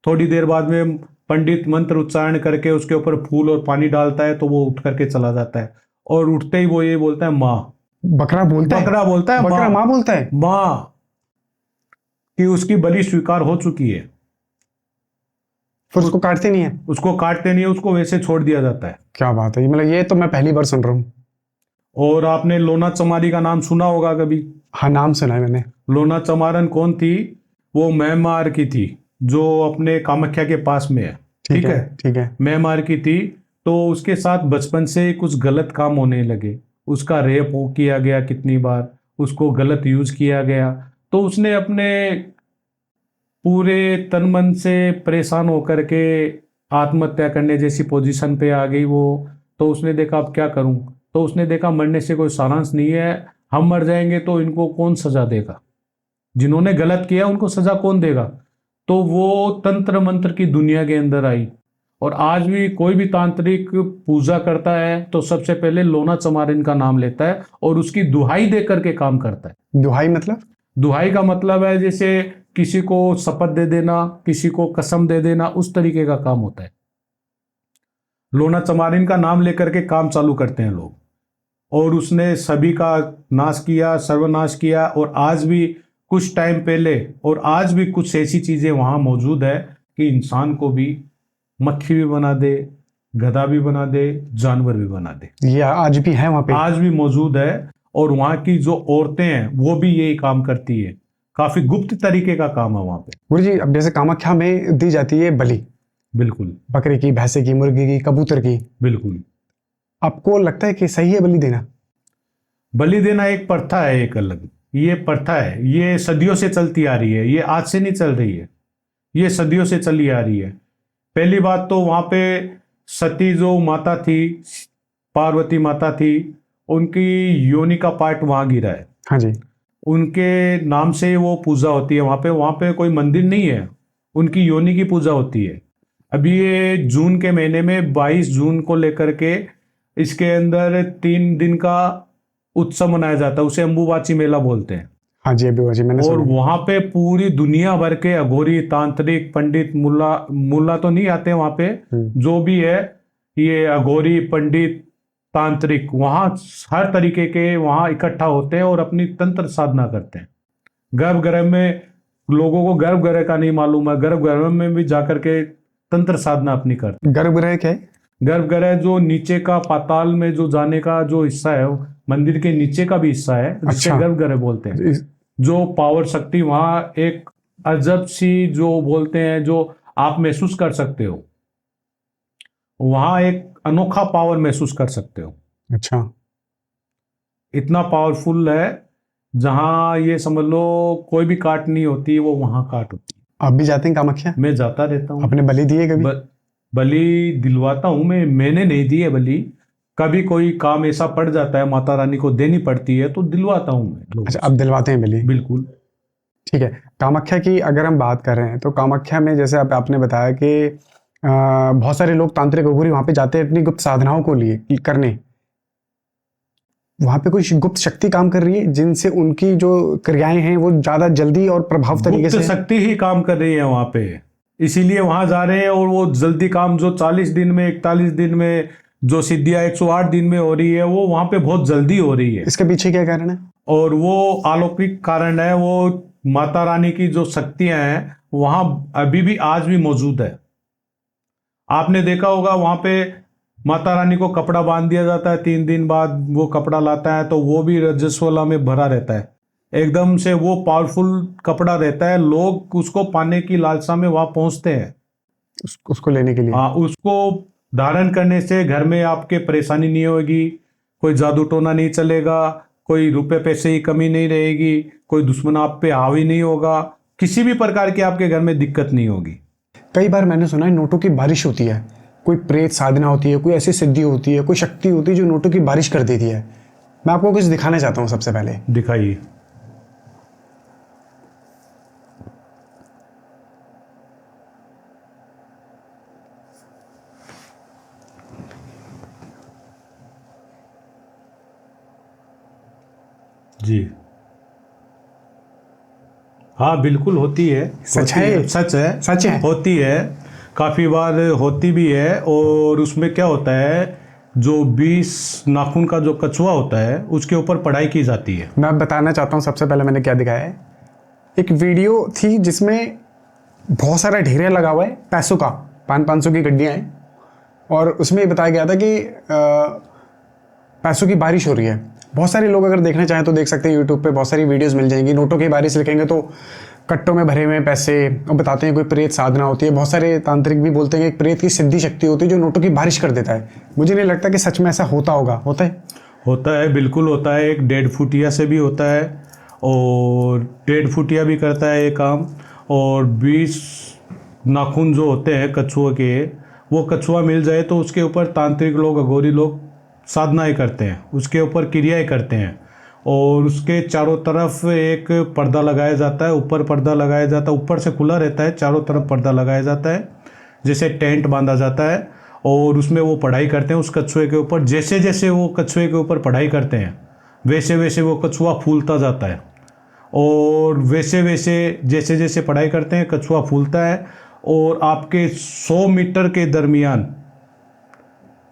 थोड़ी देर बाद में पंडित मंत्र उच्चारण करके उसके ऊपर फूल और पानी डालता है, तो वो उठ करके चला जाता है, और उठते ही वो ये बोलता है माँ।
बकरा बोलता है?
बकरा बोलता है
बकरा माँ बोलता है?
माँ, कि उसकी बलि स्वीकार हो चुकी है।
फिर उसको काटते नहीं है?
उसको काटते नहीं है, उसको वैसे छोड़ दिया जाता है।
क्या बात है, मतलब ये तो मैं पहली बार सुन रहा हूँ।
और आपने लोना चमारी का नाम सुना होगा कभी?
हाँ, नाम सुना है मैंने।
लोना चमारन कौन थी? वो म्यांमार की थी, जो अपने कामाख्या के पास में है। ठीक है,
ठीक है।
म्यांमार की थी। तो उसके साथ बचपन से कुछ गलत काम होने लगे, उसका रेप किया गया कितनी बार, उसको गलत यूज किया गया, तो उसने अपने पूरे तन मन से परेशान होकर के आत्महत्या करने जैसी पोजीशन पे आ गई वो। तो उसने देखा अब क्या करूं, तो उसने देखा मरने से कोई सारांश नहीं है, हम मर जाएंगे तो इनको कौन सजा देगा, जिन्होंने गलत किया उनको सजा कौन देगा। तो वो तंत्र मंत्र की दुनिया के अंदर आई, और आज भी कोई भी तांत्रिक पूजा करता है तो सबसे पहले लोना चमारिन का नाम लेता है, और उसकी दुहाई दे करके काम करता है।
दुहाई मतलब?
दुहाई का मतलब है जैसे किसी को शपथ दे देना, किसी को कसम दे देना, उस तरीके का काम होता है। लोना चमारिन का नाम लेकर के काम चालू करते हैं लोग, और उसने सभी का नाश किया, सर्वनाश किया। और आज भी कुछ टाइम पहले, और आज भी कुछ ऐसी चीजें वहां मौजूद है कि इंसान को भी मक्खी भी बना दे, गधा भी बना दे, जानवर भी बना दे।
ये आज भी है वहां पे?
आज भी मौजूद है। और वहां की जो औरतें हैं वो भी यही काम करती है, काफी गुप्त तरीके का काम है वहां पे।
गुरु जी, अब जैसे कामाख्या में दी जाती है बलि,
बिल्कुल
बकरे की, भैंसे की, मुर्गी की, कबूतर की,
बिल्कुल।
आपको लगता है कि सही है बलि देना?
बलि देना एक प्रथा है, एक अलग ये प्रथा है, ये सदियों से चलती आ रही है, ये आज से नहीं चल रही है, ये सदियों से चली आ रही है। पहली बात तो वहां पे सती जो माता थी, पार्वती माता थी, उनकी योनि का पार्ट वहां गिरा है।
हाँ जी।
उनके नाम से वो पूजा होती है वहां पे कोई मंदिर नहीं है, उनकी योनि की पूजा होती है। अभी ये जून के महीने में 22 जून को लेकर के इसके अंदर 3 दिन का उत्सव मनाया जाता है, उसे अंबुबाची मेला बोलते हैं।
हाँ जी, अभी जी मैंने
और
सुना।
वहां पे पूरी दुनिया भर के अघोरी, तांत्रिक, पंडित, मुल्ला, मुल्ला तो नहीं आते वहां पे, जो भी है ये अघोरी, पंडित, तांत्रिक वहाँ हर तरीके के वहाँ इकट्ठा होते हैं और अपनी तंत्र साधना करते हैं। गर्भगृह में लोगों को गर्भगृह का नहीं मालूम है, गर्भगृह में भी जाकर के तंत्र साधना अपनी करते
गर्भगृह क्या है?
हैं। गर्भगृह जो नीचे का पाताल में जो जाने का जो हिस्सा है, वो मंदिर के नीचे का भी हिस्सा है, जिसे
अच्छा।
गर्भगृह बोलते हैं।
इस-
जो पावर शक्ति वहाँ एक अजब सी जो बोलते हैं, जो आप महसूस कर सकते हो, वहाँ एक अनोखा पावर महसूस कर सकते हो।
अच्छा।
इतना पावरफुल है, जहाँ ये समझ लो कोई भी काट नहीं होती, वो वहाँ काट होती है।
आप भी जाते हैं कामाख्या?
मैं जाता रहता हूँ।
आपने बलि दिए कभी?
बलि दिलवाता हूँ मैंने नहीं दी है बलि। कभी कोई काम ऐसा पड़ जाता है, माता रानी को देनी पड़ती है, तो दिलवाता हूँ मैं लोगों
अच्छा,
से।
आप दिलवाते हैं बलि?
बिल्कुल।
ठीक है। कामाख्या की अगर हम बात कर रहे हैं तो कामाख्या में जैसे आपने बताया कि बहुत सारे लोग तांत्रिक अघोरी वहां पे जाते हैं अपनी गुप्त साधनाओं को लिए करने। वहां पे कोई गुप्त शक्ति काम कर रही है जिनसे उनकी जो क्रियाएं हैं वो ज्यादा जल्दी और प्रभाव तरीके
गुप्त
से?
शक्ति ही काम कर रही है वहां पे, इसीलिए वहां जा रहे हैं। और वो जल्दी काम जो 40 दिन में 41 दिन में जो सिद्धियां 108 दिन में हो रही है, वो वहां पे बहुत जल्दी हो रही है।
इसके पीछे क्या कारण है?
और वो अलौकिक कारण है। वो माता रानी की जो शक्तियां हैं वहां अभी भी आज भी मौजूद है। आपने देखा होगा वहां पे माता रानी को कपड़ा बांध दिया जाता है, 3 दिन बाद वो कपड़ा लाता है तो वो भी रजस्वला में भरा रहता है। एकदम से वो पावरफुल कपड़ा रहता है, लोग उसको पाने की लालसा में वहां पहुंचते हैं।
उसको लेने के लिए?
हाँ, उसको धारण करने से घर में आपके परेशानी नहीं होगी, कोई जादू टोना नहीं चलेगा, कोई रुपए पैसे की कमी नहीं रहेगी, कोई दुश्मन आप पे हावी नहीं होगा, किसी भी प्रकार की आपके घर में दिक्कत नहीं होगी।
कई बार मैंने सुना है नोटों की बारिश होती है, कोई प्रेत साधना होती है, कोई ऐसी सिद्धि होती है, कोई शक्ति होती है जो नोटों की बारिश कर देती है। मैं आपको कुछ दिखाना चाहता हूँ। सबसे पहले
दिखाइए। जी हाँ, बिल्कुल होती है।
सच है?
सच है।
सच है?
होती है, काफ़ी बार होती भी है। और उसमें क्या होता है, जो 20 नाखून का जो कछुआ होता है उसके ऊपर पढ़ाई की जाती है।
मैं बताना चाहता हूँ सबसे पहले मैंने क्या दिखाया है। एक वीडियो थी जिसमें बहुत सारा ढेरे लगा हुआ है पैसों का, 500 की गड्डियाँ हैं, और उसमें ये बताया गया था कि पैसों की बारिश हो रही है। बहुत सारे लोग अगर देखना चाहें तो देख सकते हैं, यूट्यूब पे बहुत सारी वीडियोस मिल जाएंगी। नोटों की बारिश लिखेंगे तो कट्टों में भरे हुए हैं पैसे, और बताते हैं कोई प्रेत साधना होती है। बहुत सारे तांत्रिक भी बोलते हैं कि एक प्रेत की सिद्धि शक्ति होती है जो नोटों की बारिश कर देता है। मुझे नहीं लगता कि सच में ऐसा होता होगा। होता है?
होता है, बिल्कुल होता है। एक 1.5 फुटिया से भी होता है, और 1.5 फुटिया भी करता है ये काम। और 20 नाखून जो होते हैं कछुए के, वो कछुआ मिल जाए तो उसके ऊपर तांत्रिक लोग, अघोरी लोग साधनाएं करते हैं, उसके ऊपर क्रियाएं करते हैं। और उसके चारों तरफ एक पर्दा लगाया जाता है, ऊपर पर्दा लगाया जाता है, ऊपर से खुला रहता है, चारों तरफ पर्दा लगाया जाता है, जैसे टेंट बांधा जाता है। और उसमें वो पढ़ाई करते हैं उस कछुए के ऊपर। जैसे जैसे वो कछुए के ऊपर पढ़ाई करते हैं वैसे वैसे वो कछुआ फूलता जाता है। और वैसे वैसे जैसे जैसे पढ़ाई करते हैं कछुआ फूलता है। और आपके 100 मीटर के दरमियान,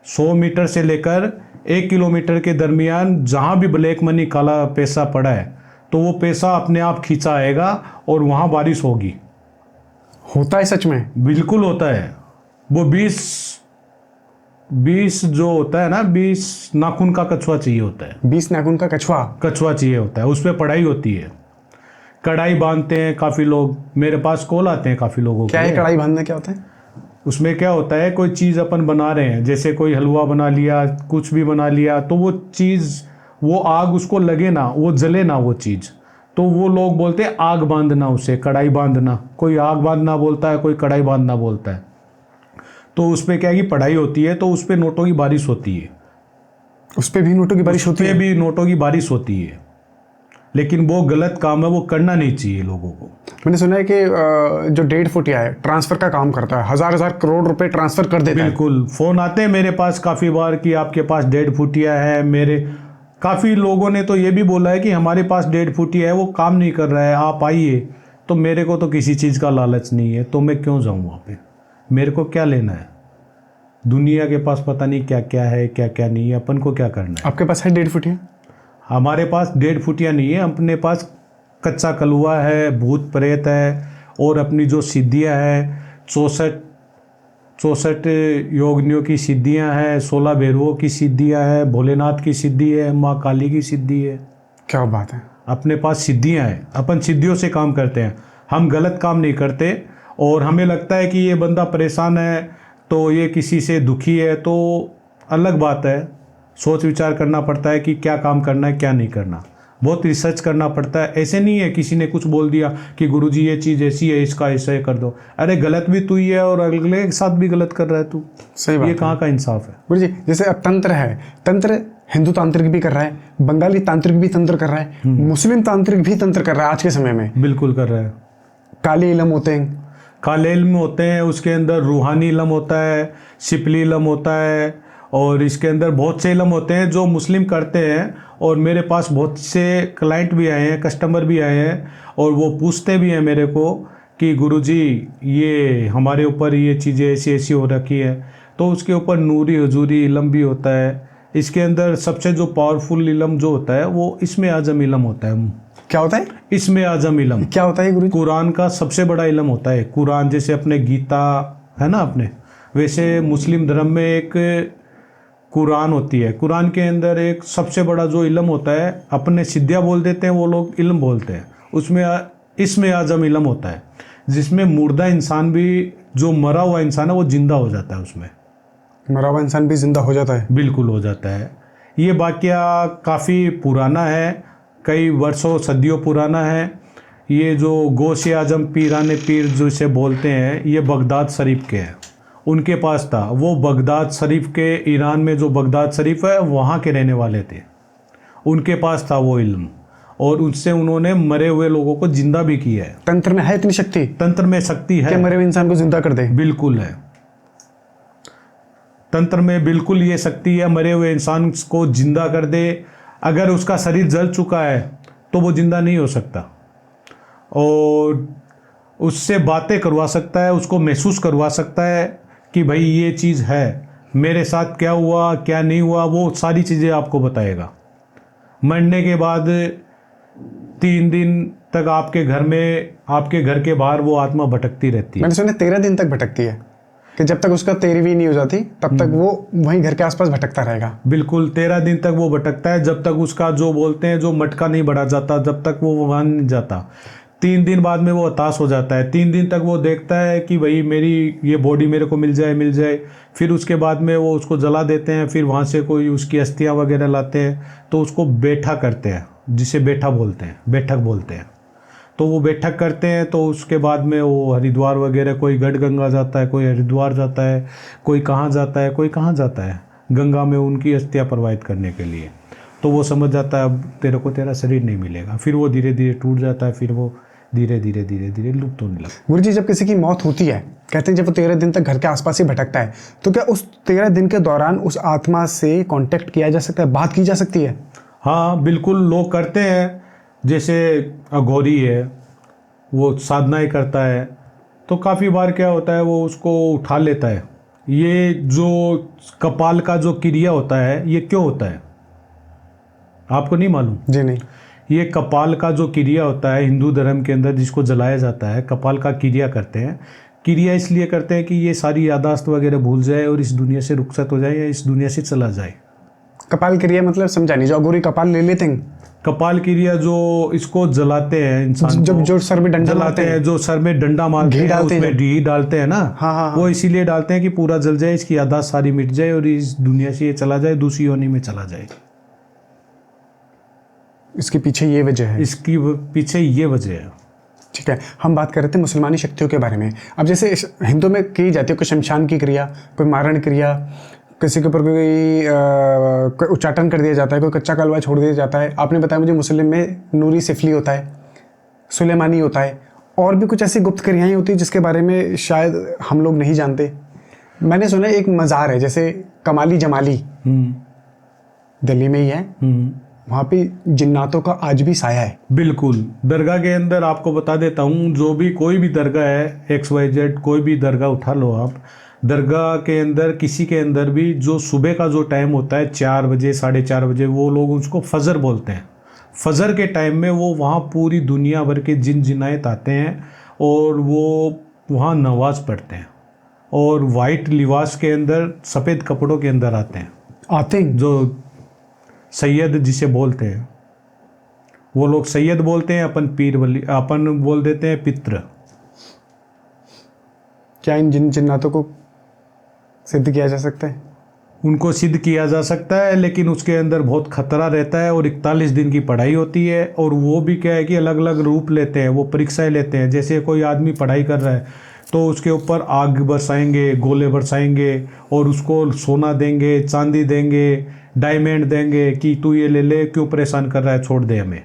100 मीटर से लेकर 1 किलोमीटर के दरमियान जहाँ भी ब्लैक मनी, काला पैसा पड़ा है, तो वो पैसा अपने आप खींचा आएगा और वहाँ बारिश होगी।
होता है सच में?
बिल्कुल होता है। वो 20 जो होता है ना, 20 नाखून का कछुआ चाहिए होता है।
20 नाखून का कछुआ
चाहिए होता है, उस पर पढ़ाई होती है। कढ़ाई बांधते हैं काफ़ी लोग, मेरे पास कॉल आते हैं काफ़ी लोगों
क्या
के।
है कढ़ाई बांधना? क्या होता है
उसमें? क्या होता है, कोई चीज़ अपन बना रहे हैं, जैसे कोई हलवा बना लिया, कुछ भी बना लिया, तो वो चीज़, वो आग उसको लगे ना, वो जले ना वो चीज़, तो वो लोग बोलते हैं आग बांधना, उसे कढ़ाई बांधना। कोई आग बांधना बोलता है, कोई कढ़ाई बांधना बोलता है। तो उस पर क्या है कि पढ़ाई होती है, तो उस पर नोटों की बारिश होती है।
उस पर भी नोटों की बारिश होती है?
भी नोटों की बारिश होती है, लेकिन वो गलत काम है, वो करना नहीं चाहिए लोगों को।
मैंने सुना है कि जो 1.5 फुटिया है ट्रांसफर का काम करता है, हजार करोड़ रुपए ट्रांसफर कर देता है।
बिल्कुल, फोन आते हैं मेरे पास काफ़ी बार कि आपके पास 1.5 फुटिया है। मेरे काफ़ी लोगों ने तो ये भी बोला है कि हमारे पास 1.5 फुटिया है, वो काम नहीं कर रहा है, आप आइए। तो मेरे को तो किसी चीज़ का लालच नहीं है, तो मैं क्यों जाऊँ वहाँ पे? मेरे को क्या लेना है? दुनिया के पास पता नहीं क्या क्या है क्या क्या नहीं है, अपन को क्या करना है।
आपके पास है 1.5 फुटिया?
हमारे पास 1.5 फुटिया नहीं है, अपने पास कच्चा कलुआ है, भूत प्रेत है, और अपनी जो सिद्धियां हैं 64 योगिनियों की सिद्धियां हैं, 16 भैरवों की सिद्धियां हैं, भोलेनाथ की सिद्धि है, माँ काली की सिद्धि है।
क्या बात है।
अपने पास सिद्धियां हैं, अपन सिद्धियों से काम करते हैं, हम गलत काम नहीं करते। और हमें लगता है कि ये बंदा परेशान है तो ये किसी से दुखी है, तो अलग बात है, सोच विचार करना पड़ता है कि क्या काम करना है क्या नहीं करना, बहुत रिसर्च करना पड़ता है। ऐसे नहीं है किसी ने कुछ बोल दिया कि गुरुजी ये चीज़ ऐसी है, इसका ऐसा ही कर दो। अरे गलत भी तू ही है और अगले के साथ भी गलत कर रहा है तू,
सही बात
ये
है।
कहाँ का इंसाफ है।
गुरुजी जैसे अब तंत्र है, तंत्र हिंदू तांत्रिक भी कर रहा है, बंगाली तांत्रिक भी तंत्र कर रहा है, मुस्लिम तांत्रिक भी तंत्र कर रहा है आज के समय में।
बिल्कुल कर रहा है।
काले इलम होते हैं,
काले इल्म होते हैं, उसके अंदर रूहानी इल्म होता है, शिपली इल्म होता है, और इसके अंदर बहुत से इल्म होते हैं जो मुस्लिम करते हैं। और मेरे पास बहुत से क्लाइंट भी आए हैं, कस्टमर भी आए हैं, और वो पूछते भी हैं मेरे को कि गुरुजी ये हमारे ऊपर ये चीज़ें ऐसी ऐसी हो रखी है। तो उसके ऊपर नूरी हजूरी इल्म भी होता है। इसके अंदर सबसे जो पावरफुल इल्म जो होता है वो इसमें आज़म इल्म होता है।
क्या होता है?
इसमें आज़म इल्म
क्या होता है गुरुजी?
कुरान का सबसे बड़ा इल्म होता है। कुरान जैसे अपने गीता है ना अपने, वैसे मुस्लिम धर्म में एक कुरान होती है। कुरान के अंदर एक सबसे बड़ा जो इल्म होता है, अपने सिद्धियाँ बोल देते हैं वो लोग, इल्म बोलते हैं, उसमें इसमें आज़म इल्म होता है, जिसमें मुर्दा इंसान भी, जो मरा हुआ इंसान है वो जिंदा हो जाता है। उसमें
मरा हुआ इंसान भी जिंदा हो जाता है?
बिल्कुल हो जाता है। ये वाकया काफ़ी पुराना है, कई वर्षों सदियों पुराना है। ये जो गौसे आजम पीराने पीर जो इसे बोलते हैं, ये बगदाद शरीफ के हैं, उनके पास था। वो बगदाद शरीफ के, ईरान में जो बगदाद शरीफ है वहाँ के रहने वाले थे, उनके पास था वो इल्म, और उससे उन्होंने मरे हुए लोगों को जिंदा भी किया है।
तंत्र में है इतनी शक्ति?
तंत्र में शक्ति
कि
है,
मरे हुए इंसान को जिंदा कर दे?
बिल्कुल है। तंत्र में बिल्कुल ये शक्ति है, मरे हुए इंसान को जिंदा कर दे। अगर उसका शरीर जल चुका है तो वो जिंदा नहीं हो सकता, और उससे बातें करवा सकता है, उसको महसूस करवा सकता है कि भाई ये चीज़ है, मेरे साथ क्या हुआ क्या नहीं हुआ, वो सारी चीज़ें आपको बताएगा। मरने के बाद 3 दिन तक आपके घर में, आपके घर के बाहर वो आत्मा भटकती रहती है।
मैंने सुना 13 दिन तक भटकती है, कि जब तक उसका 13वीं नहीं हो जाती तब तक वो वहीं घर के आसपास भटकता रहेगा।
बिल्कुल 13 दिन तक वो भटकता है, जब तक उसका जो बोलते हैं जो मटका नहीं बढ़ा जाता, जब तक वो वहाँ नहीं जाता। 3 दिन बाद में वो हताश हो जाता है। 3 दिन तक वो देखता है कि भाई मेरी ये बॉडी मेरे को मिल जाए। फिर उसके बाद में वो उसको जला देते हैं, फिर वहाँ से कोई उसकी अस्थियाँ वगैरह लाते हैं, तो उसको बैठा करते हैं, जिसे बैठक बोलते हैं। तो वो बैठक करते हैं, तो उसके बाद में वो हरिद्वार वगैरह, कोई गढ़गंगा जाता है, कोई हरिद्वार जाता है, कोई कहाँ जाता है, कोई कहाँ जाता है गंगा में उनकी अस्थियाँ प्रवाहित करने के लिए। तो वो समझ जाता है अब तेरे को तेरा शरीर नहीं मिलेगा। फिर वो धीरे धीरे टूट जाता है, फिर वो धीरे धीरे लुप्त होने लगता है।
गुरुजी जब किसी की मौत होती है, कहते हैं जब वो 13 दिन तक घर के आसपास ही भटकता है, तो क्या उस 13 दिन के दौरान उस आत्मा से कांटेक्ट किया जा सकता है, बात की जा सकती है?
हाँ बिल्कुल, लोग करते हैं। जैसे अघोरी है, वो साधनाएं करता है, तो काफ़ी बार क्या होता है वो उसको उठा लेता है। ये जो कपाल का जो क्रिया होता है, ये क्यों होता है आपको नहीं मालूम?
जी नहीं।
ये कपाल का जो क्रिया होता है हिंदू धर्म के अंदर, जिसको जलाया जाता है, कपाल का क्रिया करते हैं। क्रिया इसलिए करते हैं कि ये सारी यादाश्त वगैरह भूल जाए और इस दुनिया से रुखसत हो जाए या इस दुनिया से चला जाए।
कपाल क्रिया मतलब समझा नहीं। जो अघोरी कपाल ले लेते हैं,
कपाल क्रिया जो इसको जलाते हैं इंसान
जब
को,
जो सर में डंडा
जलाते
मारते
हैं,
हैं,
जो सर में डंडा मारते
घी
हैं,
डालते हैं
उसमें घी डालते हैं ना।
हाँ।
वो इसीलिए डालते हैं कि पूरा जल जाए, इसकी यादाश्त सारी मिट जाए और इस दुनिया से ये चला जाए, दूसरी योनि में चला जाए।
इसके पीछे ये वजह है।
इसकी पीछे ये वजह है।
ठीक है, हम बात कर रहे थे मुसलमानी शक्तियों के बारे में। अब जैसे हिंदू में की जाती है कोई शमशान की क्रिया, कोई मारण क्रिया, किसी के ऊपर कोई उच्चाटन कर दिया जाता है, कोई कच्चा कलवा छोड़ दिया जाता है। आपने बताया मुझे मुस्लिम में नूरी सिफली होता है, सुलेमानी होता है, और भी कुछ ऐसी गुप्त क्रियाएं होती है जिसके बारे में शायद हम लोग नहीं जानते। मैंने सुना एक मज़ार है जैसे कमाली जमाली, दिल्ली में ही है, वहाँ पे जिन्नातों का आज भी साया है।
बिल्कुल, दरगाह के अंदर आपको बता देता हूँ, जो भी कोई भी दरगाह है XYZ, कोई भी दरगाह उठा लो आप, दरगाह के अंदर किसी के अंदर भी जो सुबह का जो टाइम होता है 4 बजे 4:30 बजे, वो लोग उसको फजर बोलते हैं। फजर के टाइम में वो वहाँ पूरी दुनिया भर के जिन जिनायत आते हैं और वो वहाँ नमाज पढ़ते हैं और वाइट लिबास के अंदर सफ़ेद कपड़ों के अंदर आते हैं। जो सैयद जिसे बोलते हैं, वो लोग सैयद बोलते हैं, अपन पीर वली, अपन बोल देते हैं पित्र।
क्या इन जिन जिन्नातों को सिद्ध किया जा सकता है?
उनको सिद्ध किया जा सकता है, लेकिन उसके अंदर बहुत खतरा रहता है और 41 दिन की पढ़ाई होती है। और वो भी क्या है कि अलग अलग रूप लेते हैं, वो परीक्षाएं लेते हैं। जैसे कोई आदमी पढ़ाई कर रहा है तो उसके ऊपर आग बरसाएंगे, गोले बरसाएंगे और उसको सोना देंगे, चांदी देंगे, डायमंड देंगे कि तू ये ले ले, क्यों परेशान कर रहा है, छोड़ दे हमें।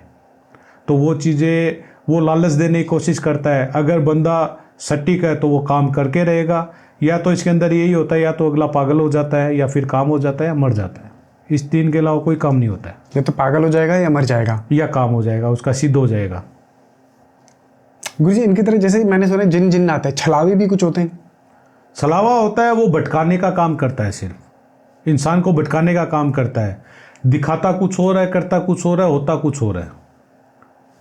तो वो चीज़ें वो लालच देने की कोशिश करता है। अगर बंदा सटीक है तो वो काम करके रहेगा, या तो इसके अंदर यही होता है या तो अगला पागल हो जाता है, या फिर काम हो जाता है या मर जाता है। इस 3 के अलावा कोई काम नहीं होता है।
या तो पागल हो जाएगा या मर जाएगा
या काम हो जाएगा, उसका सिद्ध हो जाएगा।
गुरुजी, इनकी तरह जैसे मैंने सुना जिन जिन आते हैं, छलावे भी कुछ होते हैं?
छलावा होता है, वो भटकाने का काम करता है, सिर्फ इंसान को भटकाने का काम करता है। दिखाता कुछ हो रहा है, करता कुछ हो रहा है, होता कुछ हो रहा है।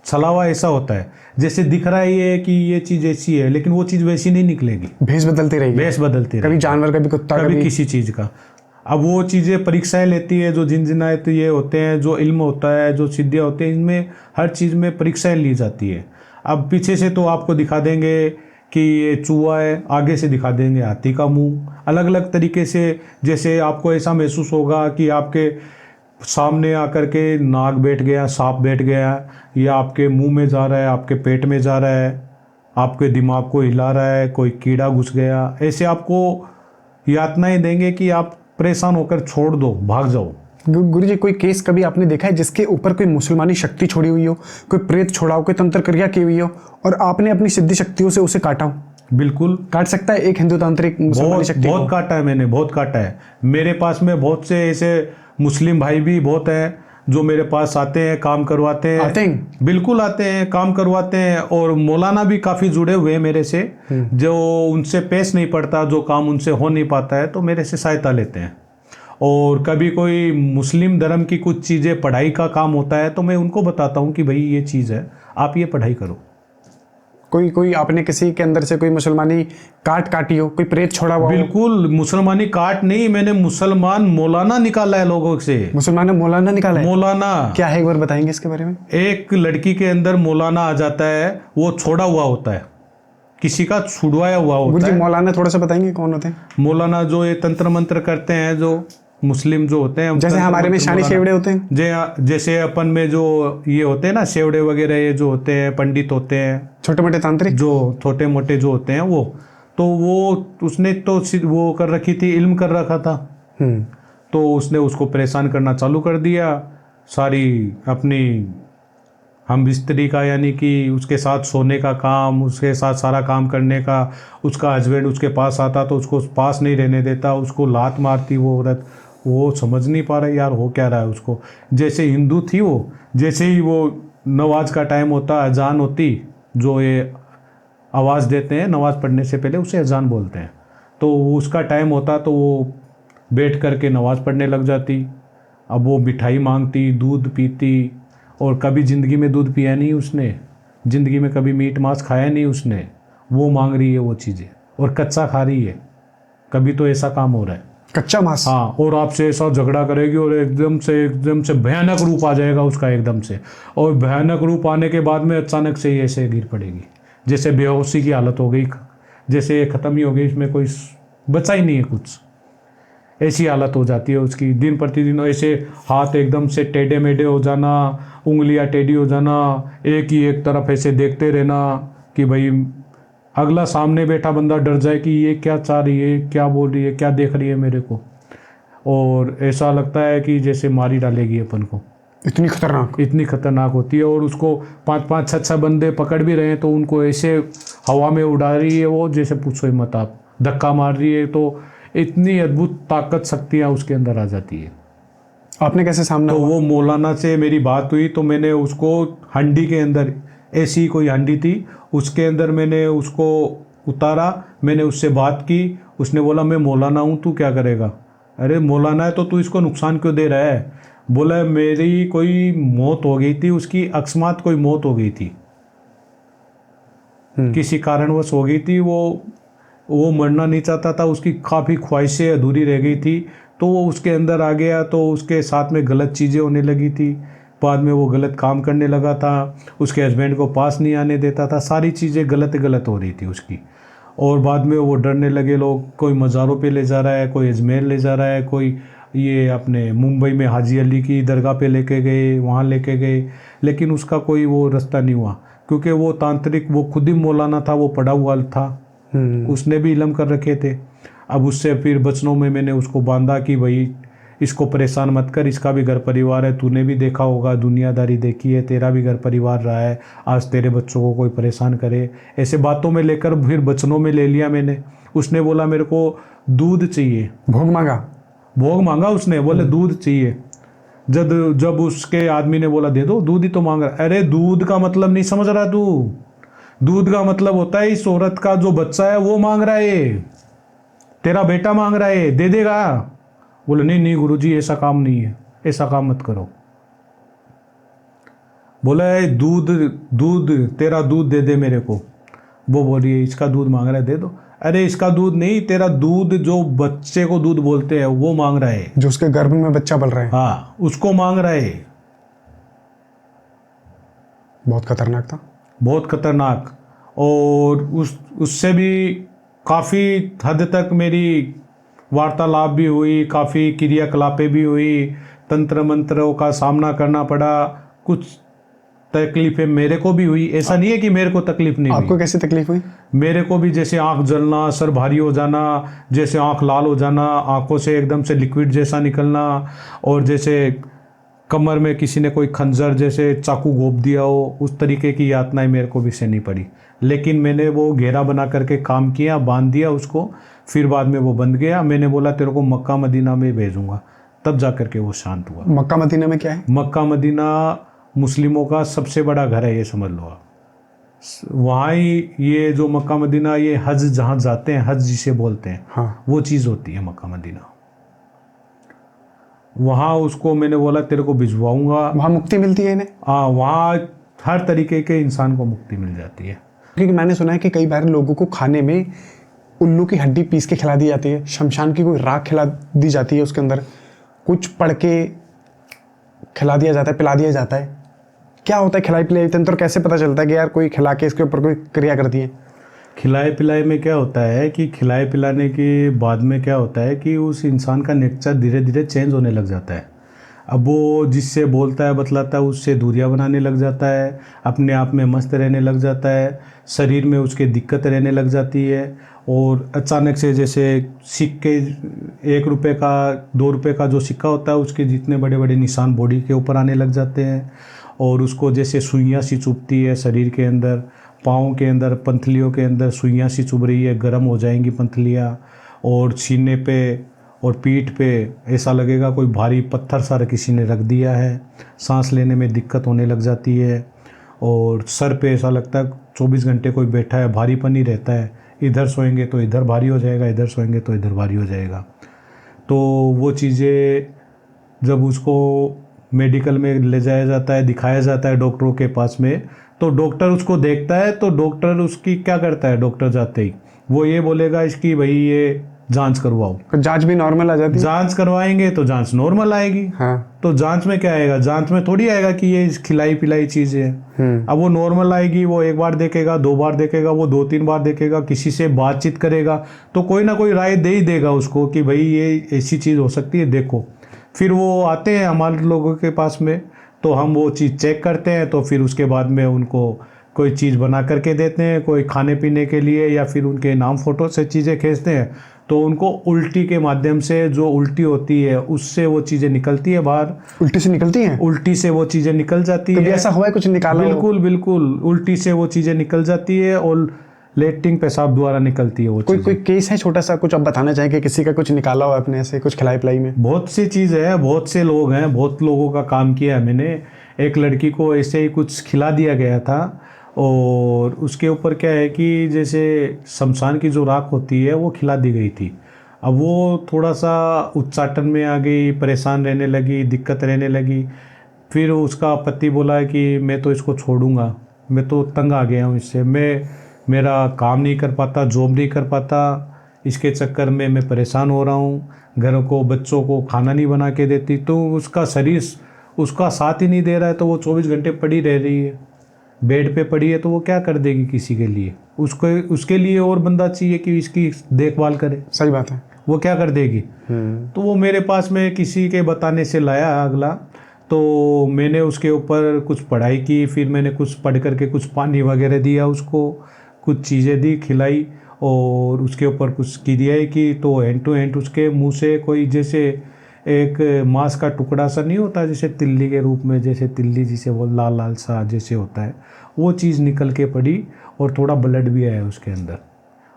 छलावा ऐसा होता है जैसे दिख रहा है ये कि ये चीज़ ऐसी है, लेकिन वो चीज़ वैसी नहीं निकलेगी।
भेष बदलती रहेगी।
भेष बदलती रहेगी,
कभी जानवर, कभी कुत्ता,
कभी किसी चीज़ का। अब वो चीज़ें परीक्षाएं लेती है, जो जिन जिनायत ये होते हैं, जो इल्म होता है, जो सिद्धियाँ होती हैं, इनमें हर चीज़ में परीक्षाएं ली जाती है। अब पीछे से तो आपको दिखा देंगे कि ये चूहा है, आगे से दिखा देंगे हाथी का मुंह, अलग अलग तरीके से। जैसे आपको ऐसा महसूस होगा कि आपके सामने आकर के नाग बैठ गया, सांप बैठ गया, या आपके मुंह में जा रहा है, आपके पेट में जा रहा है, आपके दिमाग को हिला रहा है, कोई कीड़ा घुस गया। ऐसे आपको यातनाएं देंगे कि आप परेशान होकर छोड़ दो, भाग जाओ।
गुरुजी, कोई केस कभी आपने देखा है जिसके ऊपर कोई मुसलमानी शक्ति छोड़ी हुई हो, कोई प्रेत छोड़ा हो, कोई तंत्र क्रिया की हुई हो और आपने अपनी सिद्धि शक्तियों से उसे काटा हो?
बिल्कुल
काट सकता है एक हिंदू तांत्रिक मुसलमानी शक्ति को?
बहुत काटा है मैंने, बहुत काटा है। मेरे पास में बहुत से ऐसे मुस्लिम भाई भी बहुत हैं जो मेरे पास आते हैं, काम करवाते हैं।
आते हैं?
बिल्कुल आते हैं, काम करवाते हैं। और मौलाना भी काफ़ी जुड़े हुए हैं मेरे से, जो उनसे पेश नहीं पड़ता, जो काम उनसे हो नहीं पाता है, तो मेरे से सहायता लेते हैं। और कभी कोई मुस्लिम धर्म की कुछ चीज़ें पढ़ाई का काम होता है तो मैं उनको बताता हूँ कि भाई ये चीज़ है, आप ये पढ़ाई करो।
कोई आपने किसी के अंदर से कोई मुसलमानी काटी हो, कोई प्रेत छोड़ा हुआ हो?
बिल्कुल, मुसलमानी काट नहीं, मैंने मुसलमान मौलाना निकाला है लोगों से।
मुसलमान ने मौलाना निकाला है?
मौलाना
क्या है, एक बार बताएंगे इसके बारे में?
एक लड़की के अंदर मौलाना आ जाता है, वो छोड़ा हुआ होता है, किसी का छुड़वाया हुआ होता है।
मौलाना थोड़ा सा बताएंगे कौन होते हैं?
मौलाना जो ये तंत्र मंत्र करते हैं, जो मुस्लिम जो होते हैं,
जैसे हमारे में शानी शेवड़े होते हैं,
जैसे अपन में जो ये होते हैं ना शेवड़े वगैरह, ये जो होते हैं पंडित होते हैं,
छोटे मोटे तांत्रिक,
जो छोटे मोटे जो होते हैं, वो उसने तो वो कर रखी थी, इल्म कर रखा था। तो उसने उसको परेशान करना चालू कर दिया, सारी अपनी हम बिस्तरी का, यानी कि उसके साथ सोने का काम, उसके साथ सारा काम करने का। उसका हस्बैंड उसके पास आता तो उसको पास नहीं रहने देता, उसको लात मारती वो औरत। वो समझ नहीं पा रहा यार हो क्या रहा है उसको। जैसे हिंदू थी वो, जैसे ही वो नमाज का टाइम होता, अजान होती, जो ये आवाज़ देते हैं नमाज पढ़ने से पहले, उसे अजान बोलते हैं, तो उसका टाइम होता तो वो बैठ करके नमाज पढ़ने लग जाती। अब वो मिठाई मांगती, दूध पीती, और कभी ज़िंदगी में दूध पिया नहीं उसने, ज़िंदगी में कभी मीट मांस खाया नहीं उसने, वो मांग रही है वो चीज़ें, और कच्चा खा रही है। कभी तो ऐसा काम हो रहा है,
कच्चा मांस।
हाँ, और आपसे ऐसा झगड़ा करेगी और एकदम से भयानक रूप आ जाएगा उसका एकदम से, और भयानक रूप आने के बाद में अचानक से ही ऐसे गिर पड़ेगी, जैसे बेहोशी की हालत हो गई, जैसे ख़त्म ही हो गई, इसमें कोई बचा ही नहीं है कुछ, ऐसी हालत हो जाती है उसकी। दिन प्रतिदिन ऐसे हाथ एकदम से टेढ़े मेढ़े हो जाना, उंगलियां टेढ़ी हो जाना, एक ही एक तरफ ऐसे देखते रहना कि भाई अगला सामने बैठा बंदा डर जाए कि ये क्या चाह रही है, क्या बोल रही है, क्या देख रही है मेरे को, और ऐसा लगता है कि जैसे मारी डालेगी अपन को।
इतनी खतरनाक
होती है। और उसको 5-5, 6-6 बंदे पकड़ भी रहे हैं तो उनको ऐसे हवा में उड़ा रही है वो, जैसे पूछो ही मत आप, धक्का मार रही है। तो इतनी अद्भुत ताकत शक्तियाँ उसके अंदर आ जाती है।
आपने कैसे सामना?
तो वो मौलाना से मेरी बात हुई तो मैंने उसको हंडी के अंदर, ऐसी कोई हंडी थी, उसके अंदर मैंने उसको उतारा, मैंने उससे बात की, उसने बोला मैं मौलाना हूँ, तू क्या करेगा? अरे मौलाना है तो तू इसको नुकसान क्यों दे रहा है? बोला मेरी कोई मौत हो गई थी, उसकी अकस्मात कोई मौत हो गई थी, किसी कारणवश हो गई थी, वो मरना नहीं चाहता था, उसकी काफ़ी ख्वाहिशें अधूरी रह गई थी, तो वो उसके अंदर आ गया, तो उसके साथ में गलत चीज़ें होने लगी थी, बाद में वो गलत काम करने लगा था, उसके हस्बैंड को पास नहीं आने देता था, सारी चीज़ें गलत गलत हो रही थी उसकी। और बाद में वो डरने लगे लोग, कोई मज़ारों पे ले जा रहा है, कोई अजमेर ले जा रहा है, कोई ये अपने मुंबई में हाजी अली की दरगाह पे लेके गए, वहाँ लेके गए, लेकिन उसका कोई वो रास्ता नहीं हुआ, क्योंकि वो तांत्रिक, वो खुद ही मौलाना था, वो पढ़ा हुआ था, उसने भी इल्म कर रखे थे। अब उससे फिर बचनों में मैंने उसको बांधा कि भाई इसको परेशान मत कर, इसका भी घर परिवार है, तूने भी देखा होगा, दुनियादारी देखी है, तेरा भी घर परिवार रहा है, आज तेरे बच्चों को कोई परेशान करे, ऐसे बातों में लेकर फिर बचनों में ले लिया मैंने। उसने बोला मेरे को दूध चाहिए, भोग मांगा उसने, बोले दूध चाहिए। जब उसके आदमी ने बोला दे दो, दूध ही तो मांग रहा। अरे दूध का मतलब नहीं समझ रहा तू, दूध का मतलब होता है इस औरत का जो बच्चा है वो मांग रहा है, तेरा बेटा मांग रहा है, दे देगा? बोले नहीं नहीं गुरुजी ऐसा काम नहीं है, ऐसा काम मत करो। बोला है दूध तेरा दूध दे दे मेरे को। वो बोल रही है इसका दूध मांग रहा है, दे दो। अरे इसका दूध नहीं, तेरा दूध, जो बच्चे को दूध बोलते हैं वो मांग रहा है,
जो उसके गर्भ में बच्चा पल रहा है।
हाँ उसको मांग रहा है।
बहुत खतरनाक था,
बहुत खतरनाक। और उससे भी काफ़ी हद तक मेरी वार्तालाप भी हुई, काफ़ी क्रियाकलापें भी हुई, तंत्र मंत्रों का सामना करना पड़ा, कुछ तकलीफें मेरे को भी हुई। ऐसा नहीं है कि मेरे को तकलीफ नहीं हुई।
आपको कैसी तकलीफ हुई?
मेरे को भी जैसे आंख जलना, सर भारी हो जाना, जैसे आंख लाल हो जाना, आंखों से एकदम से लिक्विड जैसा निकलना, और जैसे कमर में किसी ने कोई खंजर जैसे चाकू घोंप दिया हो, उस तरीके की यातनाएं मेरे को भी सहनी पड़ी। लेकिन मैंने वो घेरा बना करके काम किया, बांध दिया उसको, फिर बाद में वो बंद गया। मैंने बोला तेरे को मक्का मदीना में भेजूंगा, तब जा करके वो शांत हुआ।
मक्का मदीना में क्या है?
मक्का मदीना मुस्लिमों का सबसे बड़ा घर है, ये समझ लो आप। वहाँ ही ये जो मक्का मदीना, ये हज जहाँ जाते हैं, हज जिसे बोलते हैं,
हाँ।
वो चीज़ होती है मक्का मदीना। वहाँ उसको मैंने बोला तेरे को भिजवाऊंगा।
वहाँ मुक्ति मिलती है इन्हें?
हाँ वहाँ हर तरीके के इंसान को मुक्ति मिल जाती है।
क्योंकि मैंने सुना है कि कई बार लोगों को खाने में उल्लू की हड्डी पीस के खिला दी जाती है, शमशान की कोई राख खिला दी जाती है, उसके अंदर कुछ पड़ के खिला दिया जाता है, पिला दिया जाता है। क्या होता है खिलाई पिलाई तंत्र? कैसे पता चलता है कि यार कोई खिला के इसके ऊपर कोई क्रिया करती है?
खिलाए पिलाए में क्या होता है कि खिलाए पिलाने के बाद में क्या होता है कि उस इंसान का नेचर धीरे धीरे चेंज होने लग जाता है। अब वो जिससे बोलता है बतलाता है उससे दूरियां बनाने लग जाता है, अपने आप में मस्त रहने लग जाता है, शरीर में उसके दिक्कत रहने लग जाती है। और अचानक से जैसे सिक्के, 1 रुपये का 2 रुपये का जो सिक्का होता है उसके जितने बड़े बड़े निशान बॉडी के ऊपर आने लग जाते हैं। और उसको जैसे सुइयाँ सी चुभती है शरीर के अंदर, पाँव के अंदर, पंथलियों के अंदर सुइयाँ सी चुभ रही है, गर्म हो जाएंगी पंथलियाँ। और सीने पे और पीठ पे ऐसा लगेगा कोई भारी पत्थर सा किसी ने रख दिया है। सांस लेने में दिक्कत होने लग जाती है। और सर पे ऐसा लगता है 24 घंटे कोई बैठा है, भारीपन ही रहता है। इधर सोएंगे तो इधर भारी हो जाएगा, इधर सोएंगे तो इधर भारी हो जाएगा। तो वो चीज़ें जब उसको मेडिकल में ले जाया जाता है, दिखाया जाता है डॉक्टरों के पास में, तो डॉक्टर उसको देखता है, तो डॉक्टर उसकी क्या करता है, डॉक्टर जाते ही वो ये बोलेगा इसकी भाई ये जांच करवाओ।
तो जांच भी नॉर्मल आ जाती है?
जांच करवाएंगे तो जांच नॉर्मल आएगी।
हाँ।
तो जांच में क्या आएगा? जांच में थोड़ी आएगा कि ये खिलाई पिलाई चीज़ है। अब वो नॉर्मल आएगी, वो 1 बार देखेगा, 2 बार देखेगा, वो 2-3 बार देखेगा, किसी से बातचीत करेगा तो कोई ना कोई राय दे ही देगा उसको कि भाई ये ऐसी चीज़ हो सकती है, देखो। फिर वो आते हैं हमारे लोगों के पास में, तो हम वो चीज़ चेक करते हैं, तो फिर उसके बाद में उनको कोई चीज़ बना करके देते हैं, कोई खाने पीने के लिए, या फिर उनके नाम फ़ोटो से चीज़ें खींचते हैं। तो उनको उल्टी के माध्यम से, जो उल्टी होती है उससे वो चीज़ें निकलती है बाहर।
उल्टी से निकलती हैं?
उल्टी से वो चीज़ें निकल जाती है।
ऐसा हुआ है कुछ निकाला?
बिल्कुल बिल्कुल, उल्टी से वो चीज़ें निकल जाती है और लेटरिन पेशाब द्वारा निकलती है वो चीज़ें।
कोई केस है छोटा सा, कुछ आप बताना चाहें कि किसी का कुछ निकाला हो अपने से, कुछ खिलाई पिलाई में?
बहुत सी चीज़ है, बहुत से लोग हैं, बहुत लोगों का काम किया है मैंने। एक लड़की को ऐसे ही कुछ खिला दिया गया था और उसके ऊपर क्या है कि जैसे शमशान की जो राख होती है वो खिला दी गई थी। अब वो थोड़ा सा उच्चाटन में आ गई, परेशान रहने लगी, दिक्कत रहने लगी। फिर उसका पति बोला कि मैं तो इसको छोड़ूंगा, मैं तो तंग आ गया हूँ इससे, मेरा काम नहीं कर पाता, जॉब नहीं कर पाता, इसके चक्कर में मैं परेशान हो रहा हूँ, घरों को बच्चों को खाना नहीं बना के देती। तो उसका शरीर उसका साथ ही नहीं दे रहा है, तो वो 24 घंटे पड़ी रह रही है, बेड पे पड़ी है, तो वो क्या कर देगी किसी के लिए? उसके लिए और बंदा चाहिए कि इसकी देखभाल करे।
सही बात है।
वो क्या कर देगी? तो वो मेरे पास में किसी के बताने से लाया अगला, तो मैंने उसके ऊपर कुछ पढ़ाई की, फिर मैंने कुछ पढ़ करके कुछ पानी वगैरह दिया उसको, कुछ चीज़ें दी, खिलाई, और उसके ऊपर कुछ क्रियाएं की। तो हैंड टू हैंड उसके मुंह से कोई जैसे एक मांस का टुकड़ा सा नहीं होता, जैसे तिल्ली के रूप में, जैसे तिल्ली जिसे वो लाल लाल सा जैसे होता है, वो चीज़ निकल के पड़ी, और थोड़ा ब्लड भी आया उसके अंदर।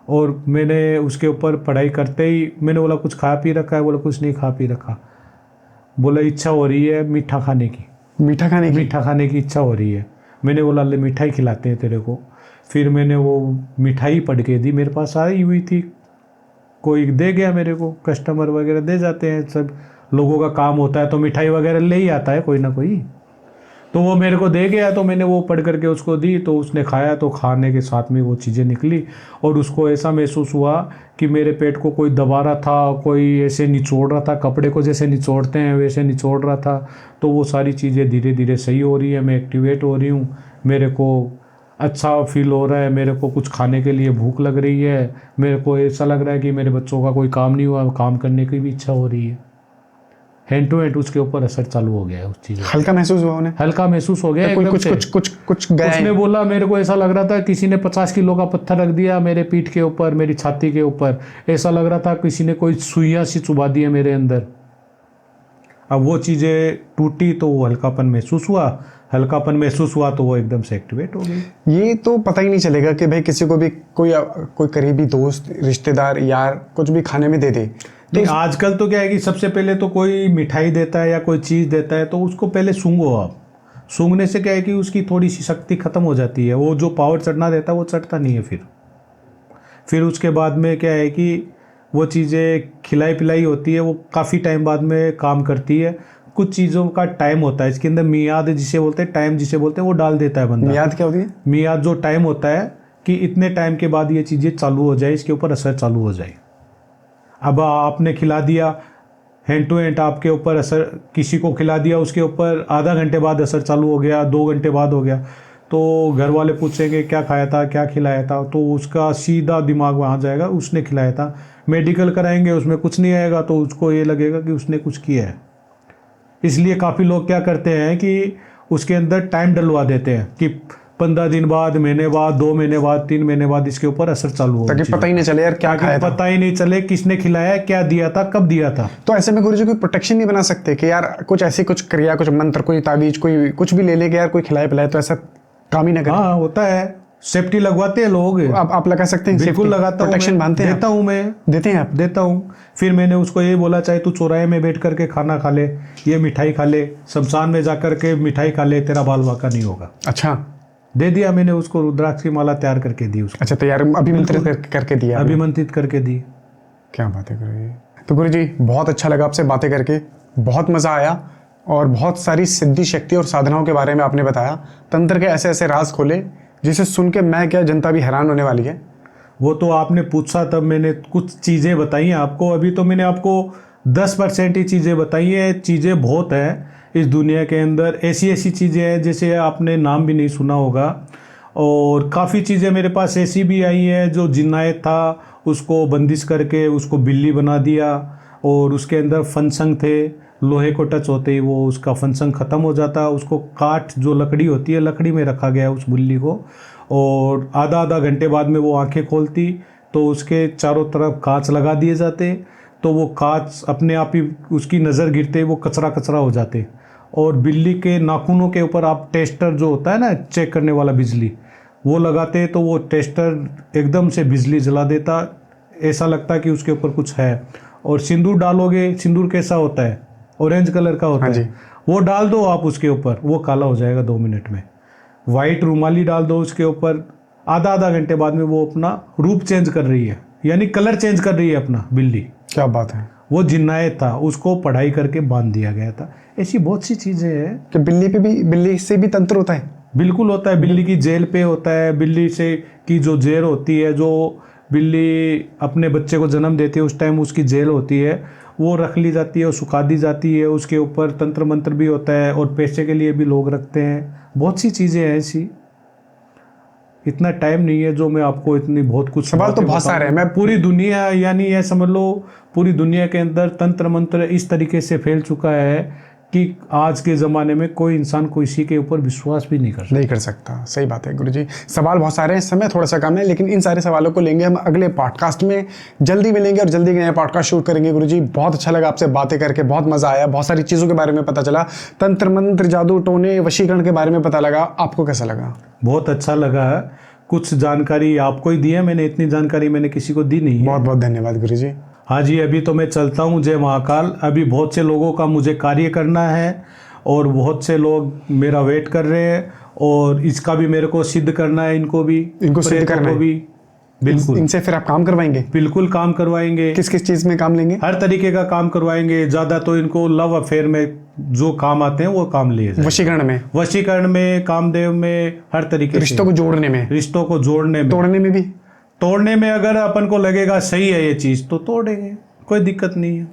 और मैंने उसके ऊपर पढ़ाई करते ही मैंने बोला कुछ खा पी रखा है? बोला कुछ नहीं खा पी रखा। बोला इच्छा हो रही है मीठा खाने की,
मीठा खाने की
इच्छा हो रही है। मैंने बोला ले मिठाई खिलाते हैं तेरे को। फिर मैंने वो मिठाई पढ़ के दी, मेरे पास आई हुई थी, कोई दे गया मेरे को, कस्टमर वगैरह दे जाते हैं, सब लोगों का काम होता है तो मिठाई वगैरह ले ही आता है कोई ना कोई। तो वो मेरे को दे गया, तो मैंने वो पढ़ करके उसको दी, तो उसने खाया, तो खाने के साथ में वो चीज़ें निकली, और उसको ऐसा महसूस हुआ कि मेरे पेट को कोई दबा रहा था, कोई ऐसे निचोड़ रहा था, कपड़े को जैसे निचोड़ते हैं वैसे निचोड़ रहा था। तो वो सारी चीज़ें धीरे धीरे सही हो रही है, मैं एक्टिवेट हो रही हूँ, मेरे को अच्छा फील हो रहा है, मेरे को कुछ खाने के लिए भूख लग रही है, मेरे को ऐसा लग रहा है कि मेरे बच्चों का कोई काम नहीं हुआ, काम करने की भी इच्छा हो रही है। हैंड टू हैंड उसके ऊपर असर चालू हो गया है उस चीज़।
हल्का महसूस हुआ उन्हें?
हल्का महसूस हो गया
कोई
एकदम से।
कुछ गया है?
उसने बोला मेरे को ऐसा लग रहा था किसी ने 50 किलो का पत्थर रख दिया मेरे पीठ के ऊपर, मेरी छाती के ऊपर, ऐसा लग रहा था किसी ने कोई सुइयां सी चुबा दी है मेरे अंदर। अब वो चीज़ें टूटी तो वो हल्कापन महसूस हुआ, तो वो एकदम से एक्टिवेट हो गई।
ये तो पता ही नहीं चलेगा कि भाई किसी को भी कोई करीबी दोस्त, रिश्तेदार, यार कुछ भी खाने में दे दे।
नहीं, आजकल तो क्या है कि सबसे पहले तो कोई मिठाई देता है या कोई चीज़ देता है तो उसको पहले सूंघो आप। सूंघने से क्या है कि उसकी थोड़ी सी शक्ति खत्म हो जाती है, वो जो पावर चढ़ना रहता है वो चढ़ता नहीं है। फिर उसके बाद में क्या है कि वो चीज़ें खिलाई पिलाई होती है, वो काफ़ी टाइम बाद में काम करती है। कुछ चीज़ों का टाइम होता है इसके अंदर, मियाद जिसे बोलते हैं, टाइम जिसे बोलते हैं, वो डाल देता है बंदा।
मियाद क्या होती है?
मियाद जो टाइम होता है कि इतने टाइम के बाद ये चीज़ें चालू हो जाए, इसके ऊपर असर चालू हो जाए। अब आपने खिला दिया, हैंड टू हैंड आपके ऊपर असर, किसी को खिला दिया, उसके ऊपर आधा घंटे बाद असर चालू हो गया, 2 घंटे बाद हो गया, तो घर वाले पूछेंगे क्या खाया था, क्या खिलाया था, तो उसका सीधा दिमाग वहाँ जाएगा उसने खिलाया था। मेडिकल कराएंगे उसमें कुछ नहीं आएगा, तो उसको ये लगेगा कि उसने कुछ किया है। इसलिए काफ़ी लोग क्या करते हैं कि उसके अंदर टाइम डलवा देते हैं कि 15 दिन बाद, महीने बाद, 2 महीने बाद, 3 महीने बाद इसके ऊपर असर चालू हो,
ताकि पता ही नहीं चले यार क्या खाया था,
पता ही नहीं चले किसने खिलाया, क्या दिया था, कब दिया था।
तो ऐसे में गुरुजी कोई प्रोटेक्शन नहीं बना सकते कि यार कुछ ऐसी कुछ क्रिया, कुछ मंत्र, कोई ताबीज, कोई कुछ भी ले लेके यार कोई खिलाए पिलाए तो ऐसा काम ही ना करे?
हाँ, होता है, सेफ्टी लगवाते हैं लोग।
आप लगा सकते हैं?
बिल्कुल लगाता हूँ,
प्रोटेक्शन बांधते हैं?
देता हूँ मैं।
देते हैं आप?
देता हूँ। फिर मैंने उसको ये बोला चाहे तू चौराहे में बैठ करके खाना खा ले, ये मिठाई खा ले, शमशान में जा करके मिठाई खा ले, तेरा बाल बाका नहीं होगा।
अच्छा,
दे दिया मैंने उसको, रुद्राक्ष की माला तैयार करके दी उसको।
अच्छा, तैयार अभिमंत्रित करके दिया?
अभिमंत्रित करके दी।
क्या बातें कर रही है। तो गुरुजी बहुत अच्छा लगा आपसे बातें करके, बहुत मज़ा आया, और बहुत सारी सिद्धि शक्ति और साधनाओं के बारे में आपने बताया, तंत्र के ऐसे ऐसे राज खोले जिसे सुन के मैं क्या जनता भी हैरान होने वाली है।
वो तो आपने पूछा तब मैंने कुछ चीज़ें बताई हैं आपको, अभी तो मैंने आपको 10% ही चीज़ें बताई हैं। चीज़ें बहुत हैं इस दुनिया के अंदर, ऐसी ऐसी चीज़ें हैं जैसे आपने नाम भी नहीं सुना होगा। और काफ़ी चीज़ें मेरे पास ऐसी भी आई हैं जो जिन्नायत था उसको बंदिश करके उसको बिल्ली बना दिया, और उसके अंदर फनसंग थे, लोहे को टच होते ही वो उसका फनसंग ख़त्म हो जाता। उसको काट जो लकड़ी होती है, लकड़ी में रखा गया उस बिल्ली को, और आधा घंटे बाद में वो आंखें खोलती तो उसके चारों तरफ कांच लगा दिए जाते, तो वो कांच अपने आप ही उसकी नज़र गिरते वो कचरा कचरा हो जाते। और बिल्ली के नाखूनों के ऊपर आप टेस्टर जो होता है ना चेक करने वाला बिजली, वो लगाते तो वो टेस्टर एकदम से बिजली जला देता, ऐसा लगता कि उसके ऊपर कुछ है। और सिंदूर डालोगे, सिंदूर कैसा होता है, ऑरेंज कलर का होता है, वो डाल दो आप उसके ऊपर, वो काला हो जाएगा 2 मिनट में। वाइट रुमाली डाल दो उसके ऊपर, आधा आधा घंटे बाद में वो अपना रूप चेंज कर रही है, यानी कलर चेंज कर रही है अपना बिल्ली।
क्या बात है।
वो जिन्नायत था, उसको पढ़ाई करके बांध दिया गया था। ऐसी बहुत सी चीजें हैं
कि बिल्ली से भी तंत्र होता है।
बिल्कुल होता है। बिल्ली की जेल पे होता है, बिल्ली से की जो जेल होती है, जो बिल्ली अपने बच्चे को जन्म देती है उस टाइम उसकी जेल होती है, वो रख ली जाती है और सुखा दी जाती है। उसके ऊपर तंत्र मंत्र भी होता है और पैसे के लिए भी लोग रखते हैं। बहुत सी चीज़ें हैं ऐसी। इतना टाइम नहीं है जो मैं आपको इतनी बहुत कुछ
सवाल तो बहुत सारे हैं। मैं
पूरी दुनिया, यानी ये समझ लो पूरी दुनिया के अंदर तंत्र मंत्र इस तरीके से फैल चुका है कि आज के ज़माने में कोई इंसान किसी के ऊपर विश्वास भी नहीं कर सकता।
सही बात है गुरुजी। सवाल बहुत सारे हैं, समय थोड़ा सा कम है, लेकिन इन सारे सवालों को लेंगे हम अगले पॉडकास्ट में। जल्दी मिलेंगे और जल्दी नया पॉडकास्ट शूट करेंगे गुरुजी। बहुत अच्छा लगा आपसे बातें करके, बहुत मजा आया, बहुत सारी चीज़ों के बारे में पता चला, तंत्र मंत्र, जादू टोने, वशीकरण के बारे में पता लगा। आपको कैसा लगा?
बहुत अच्छा लगा। कुछ जानकारी आपको ही दी है मैंने, इतनी जानकारी मैंने किसी को दी नहीं है।
बहुत बहुत धन्यवाद गुरुजी।
हाँ जी, अभी तो मैं चलता हूँ। जय महाकाल। अभी बहुत से लोगों का मुझे कार्य करना है और बहुत से लोग मेरा वेट कर रहे हैं, और इसका भी मेरे को सिद्ध करना है, इनको सिद्ध करना है भी। बिल्कुल।
इनसे फिर आप काम करवाएंगे?
बिल्कुल काम करवाएंगे।
किस किस चीज़ में काम लेंगे?
हर तरीके का काम करवाएंगे। ज़्यादा तो इनको लव अफेयर में जो काम आते हैं वो काम लिए जाए। वशीकरण में, कामदेव में, हर तरीके से।
रिश्तों को जोड़ने में,
रिश्तों को जोड़ने में,
तोड़ने में भी।
तोड़ने में अगर अपन को लगेगा सही है ये चीज़ तो तोड़ेंगे, कोई दिक्कत नहीं है।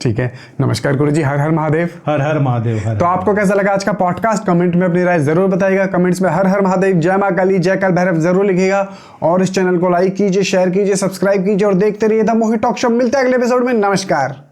ठीक है। नमस्कार गुरुजी। हर हर महादेव।
हर हर महादेव।
तो आपको कैसा लगा आज का पॉडकास्ट? कमेंट में अपनी राय जरूर बताइएगा। कमेंट्स में हर हर महादेव, जय मां काली, जय काल भैरव जरूर लिखिएगा। और इस चैनल को लाइक कीजिए, शेयर कीजिए, सब्सक्राइब कीजिए और देखते रहिए द मोहित टॉक शो। मिलते हैं अगले एपिसोड में। नमस्कार।